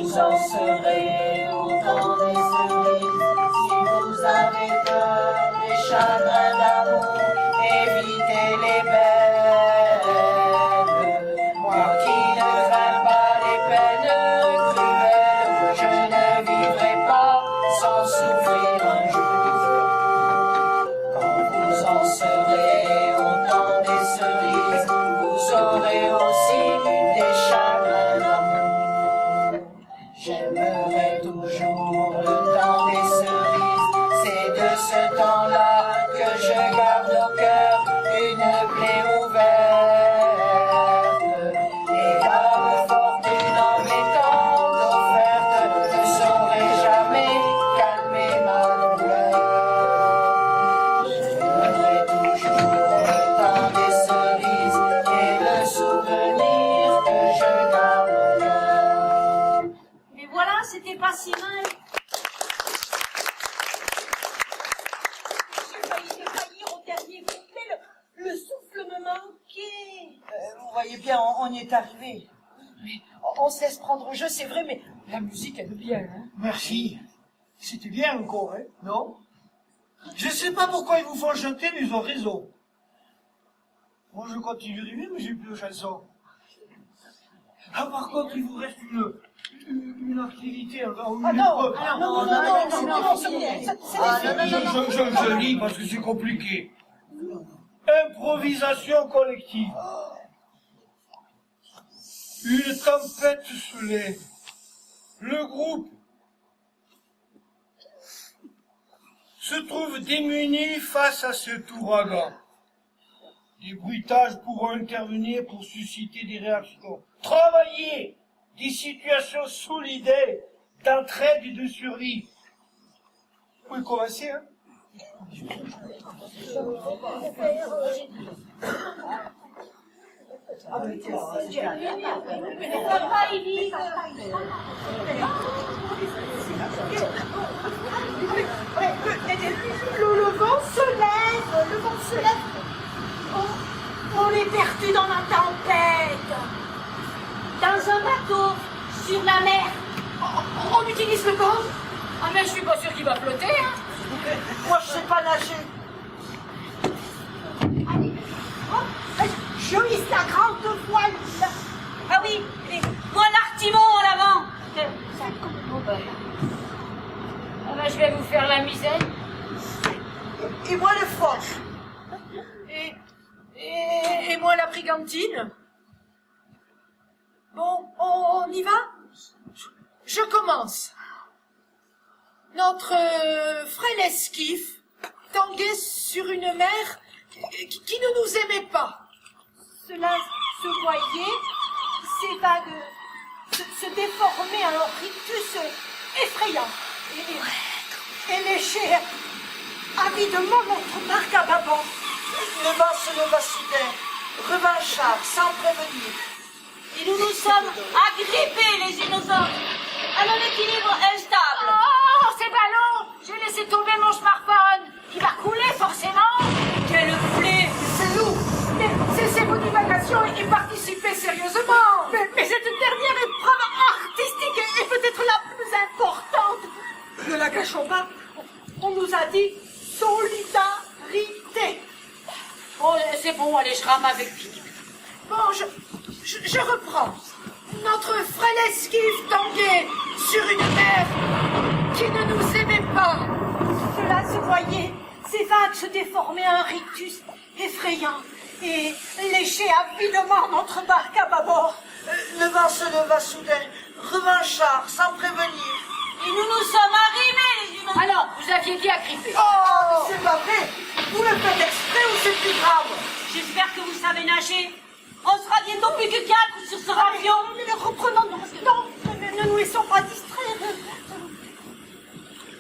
vous en serez au temps des cerises. Si vous avez peur des chagrins d'amour, évitez les belles. Moi qui ne crains pas les peines cruelles, je ne vivrai pas sans souffrir un jour. Quand vous en serez au temps des cerises, vous aurez aussi des chagrins d'amour. J'aimerai toujours le temps des cerises, c'est de ce temps-là que je garde au cœur une plaie ouverte. Et la fortune en m'étant offerte ne saurait jamais calmer ma douleur. J'aimerai toujours le temps des cerises et le souvenir que je garde au cœur. Mais voilà, c'était pas si mal. J'ai failli au dernier couplet, le souffle me manquait. Vous voyez bien, on y est arrivé. Mais on se laisse prendre au jeu, c'est vrai, mais la musique, elle est bien, hein. Merci. C'était bien encore, hein, non? Je sais pas pourquoi ils vous font chanter, mais ils ont raison. Moi, je continuerai, mais j'ai plus de chansons. Ah, par contre, il vous reste une activité. Ah non, Je lis parce que c'est compliqué. Improvisation collective. Une tempête se lève. Le groupe se trouve démuni face à cet ouragan. Des bruitages pourront intervenir pour susciter des réactions. Travailler des situations solidaires d'entraide et de survie. Vous pouvez commencer, hein? Le vent se lève, on est perdu dans la tempête. Dans un bateau, sur la mer. On utilise le vent. Ah mais je suis pas sûr qu'il va flotter, hein. Moi, je sais pas nager. Allez, je hisse la grande voile. Ah oui, et moi l'artimon en avant. Ah ben, je vais vous faire la misère. Et moi, le foch. Et moi, la brigantine. Bon, on y va? Je commence. Notre frêle esquif tanguait sur une mer qui ne nous aimait pas. Cela se voyait, ces vagues se déformaient en rictus effrayant et léchaient avidement notre barque à bâbord. Le vent se leva soudain, revanchard, sans prévenir. Et nous nous sommes agrippés les unes aux autres à un équilibre instable. Oh, c'est ballot. J'ai laissé tomber mon smartphone. Il va couler forcément. Quelle plaie! C'est nous. Mais cessez-vous divagations et participez sérieusement. Mais cette dernière épreuve artistique est peut-être la plus importante. Ne la gâchons pas. On nous a dit solidarité. Oh, c'est bon, allez, je rame avec pique. Bon, je reprends. Notre frêle esquif tanguait sur une mer qui ne nous aimait pas. Cela se voyait, ces vagues se déformaient en rictus effrayant et léchaient avidement notre barque à bâbord. Le vent se leva soudain, revanchard, sans prévenir. Et nous nous sommes arrimés les unes aux autres. Alors, vous aviez dit agrippé. Oh, c'est pas vrai. Vous le faites exprès ou c'est plus grave? J'espère que vous savez nager. On sera bientôt plus que 4 sur ce avion. Mais reprenons nos temps, ne nous laissons pas distraire.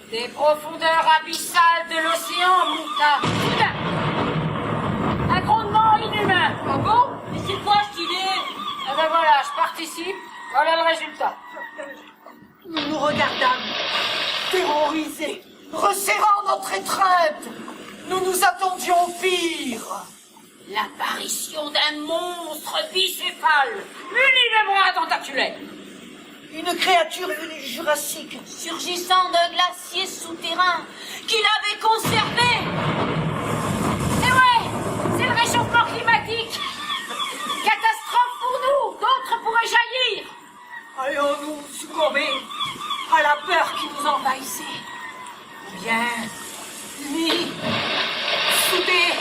Des profondeurs abyssales de l'océan monta soudain un grondement inhumain. Ah bon? Mais c'est quoi cette idée? Ah ben voilà, je participe. Voilà le résultat. Nous nous regardâmes, terrorisés, resserrant notre étreinte. Nous nous attendions au pire. L'apparition d'un monstre bicéphale, muni de bras tentaculaires. Une créature venue du Jurassique. surgissant d'un glacier souterrain qu'il avait conservé. Eh ouais, c'est le réchauffement climatique. Catastrophe pour nous, d'autres pourraient jaillir. Allons-nous succomber à la peur qui nous envahissait? Ou bien, unis, soudés,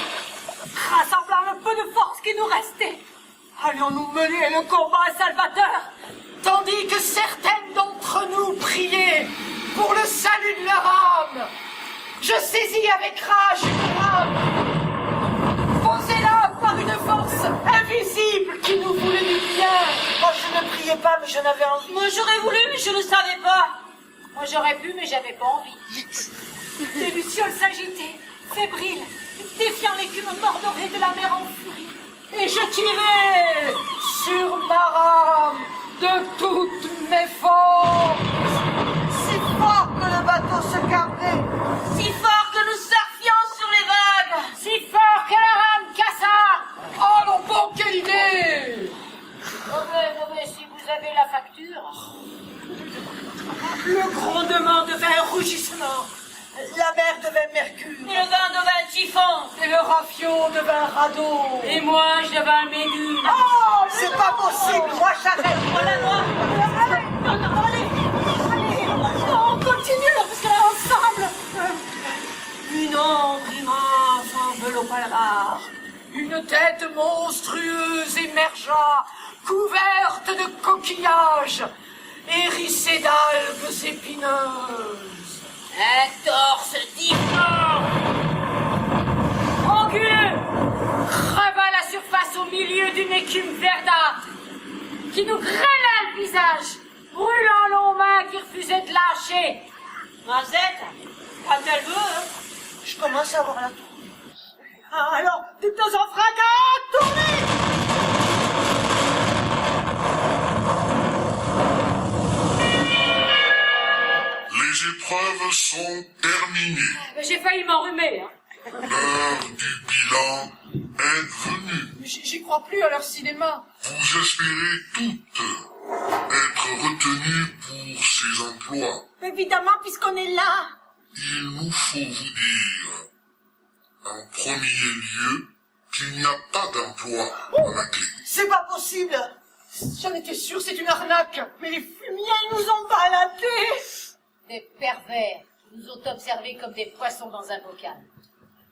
rassemblant le peu de force qui nous restait, allions-nous mener le combat salvateur? Tandis que certaines d'entre nous priaient pour le salut de leur âme, je saisis avec rage une rame, posée-la par une force invisible qui nous voulait du bien. Moi, je ne priais pas, mais j'en avais envie. Moi j'aurais voulu, mais je ne savais pas. Moi j'aurais pu, mais j'avais pas envie. Des lucioles s'agitaient, fébriles, défiant l'écume mordorée de la mer en furie. Et je tirais sur ma rame de toutes mes forces. Si fort que le bateau se carbait. Si fort que nous surfions sur les vagues. Si fort que la rame cassa. Oh non, bon, quelle idée! Non mais si vous avez la facture. Le grondement devint un rugissement. La mer devint mercure. Et le vin devint typhon. Et le rafio devint radeau. Et moi je devins méduse. Oh, c'est pas possible, moi j'arrête. Voilà, moi. Allez, on continue, parce que là, ensemble. Une ombre immense enveloppa la barre. Une tête monstrueuse émergea, couverte de coquillages, hérissée d'algues épineuses. Un torse difforme, anguleux, Creva la surface au milieu d'une écume verdâtre qui nous grêlait le visage, brûlant nos mains qui refusaient de lâcher. Mazette, quand elle veut, hein. Je commence à avoir la toux. Ah, alors, dites-nous en fracas, tournez! Les épreuves sont terminées. J'ai failli m'enrhumer. Hein. L'heure du bilan est venue. J'y crois plus à leur cinéma. Vous espérez toutes être retenues pour ces emplois. Évidemment, puisqu'on est là. Il nous faut vous dire, en premier lieu, qu'il n'y a pas d'emploi à la clé. C'est pas possible. J'en étais sûr, c'est une arnaque. Mais les fumiers nous ont baladés. Des pervers qui nous ont observés comme des poissons dans un bocal.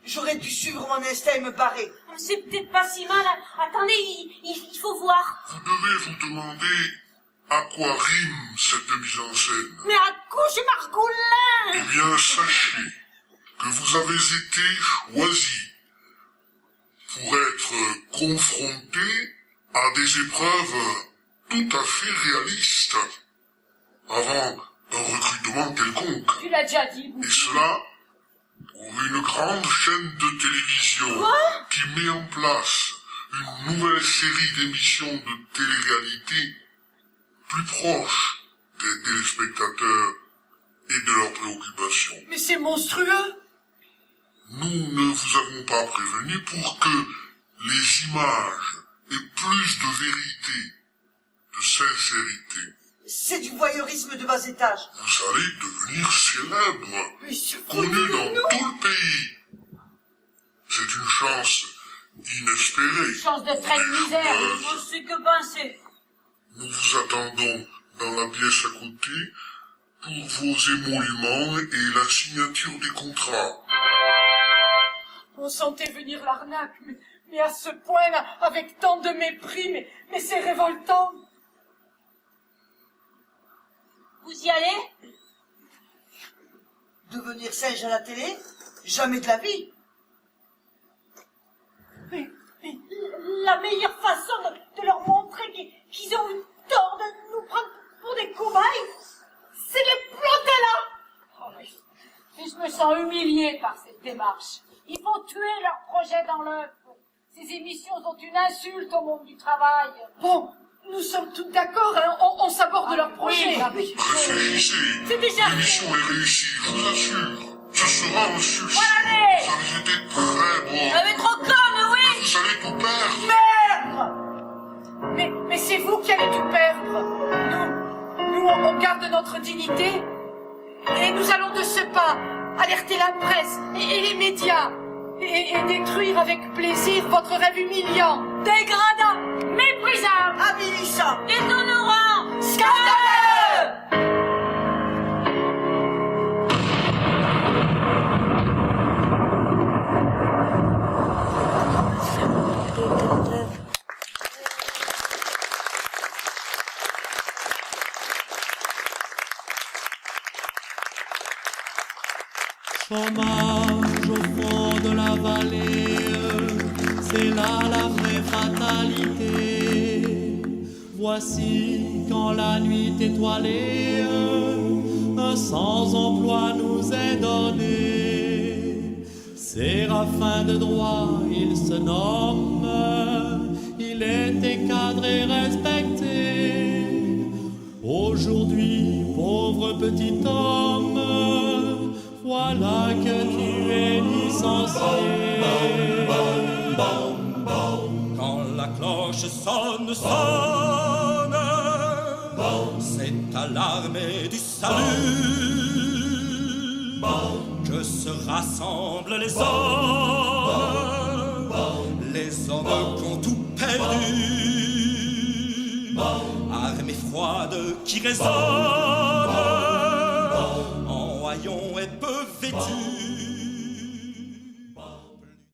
J'aurais dû suivre mon instinct et me barrer. C'est peut-être pas si mal. Attendez, il faut voir. Vous devez vous demander à quoi rime cette mise en scène. Mais à couche Margoulin. Eh bien, sachez que vous avez été choisi pour être confronté à des épreuves tout à fait réalistes avant un recrutement quelconque. Tu l'as déjà dit, Et cela pour une grande chaîne de télévision qui met en place une nouvelle série d'émissions de télé-réalité plus proche des téléspectateurs et de leurs préoccupations. Mais c'est monstrueux. Nous ne vous avons pas prévenu pour que les images aient plus de vérité, de sincérité. C'est du voyeurisme de bas étage. Vous allez devenir célèbre, Mais c'est connu dans tout le pays. C'est une chance inespérée. chance de traîne misère. Je sais que penser. Nous vous attendons dans la pièce à côté pour vos émoluments et la signature des contrats. On sentait venir l'arnaque, mais à ce point-là, avec tant de mépris, mais c'est révoltant. Vous y allez? Devenir singe à la télé? Jamais de la vie. Mais la meilleure façon de leur montrer qu'ils ont eu tort de nous prendre pour des cobayes, c'est de les planter là. Oh, mais je me sens humiliée par cette démarche. Il faut tuer leur projet dans l'œuf. Ces émissions sont une insulte au monde du travail. Bon, nous sommes tous d'accord, hein, on s'aborde leur projet. Oui. Réfléchissez. C'est déjà L'émission est réussie, je vous assure. Ce sera un succès. allez. Vous avez été très bon. Avec trop comme, oui. Vous allez tout perdre. Mais c'est vous qui allez tout perdre. Nous Nous, on garde notre dignité et nous allons de ce pas alerter la presse et les médias et détruire avec plaisir votre rêve humiliant, dégradant, Méprisable, Avilissant, Déshonorant, scandaleux. Chômage au fond de la vallée, c'est là la vraie fatalité. Voici quand la nuit étoilée, un sans-emploi nous est donné. Séraphin de droit, il se nomme, il était cadré, respecté. Aujourd'hui, pauvre petit homme, voilà que tu es licencié. Quand la cloche sonne, c'est à l'armée du salut que se rassemblent les hommes qui ont tout perdu. Armée froide qui résonne, en haillons et peu vêtue.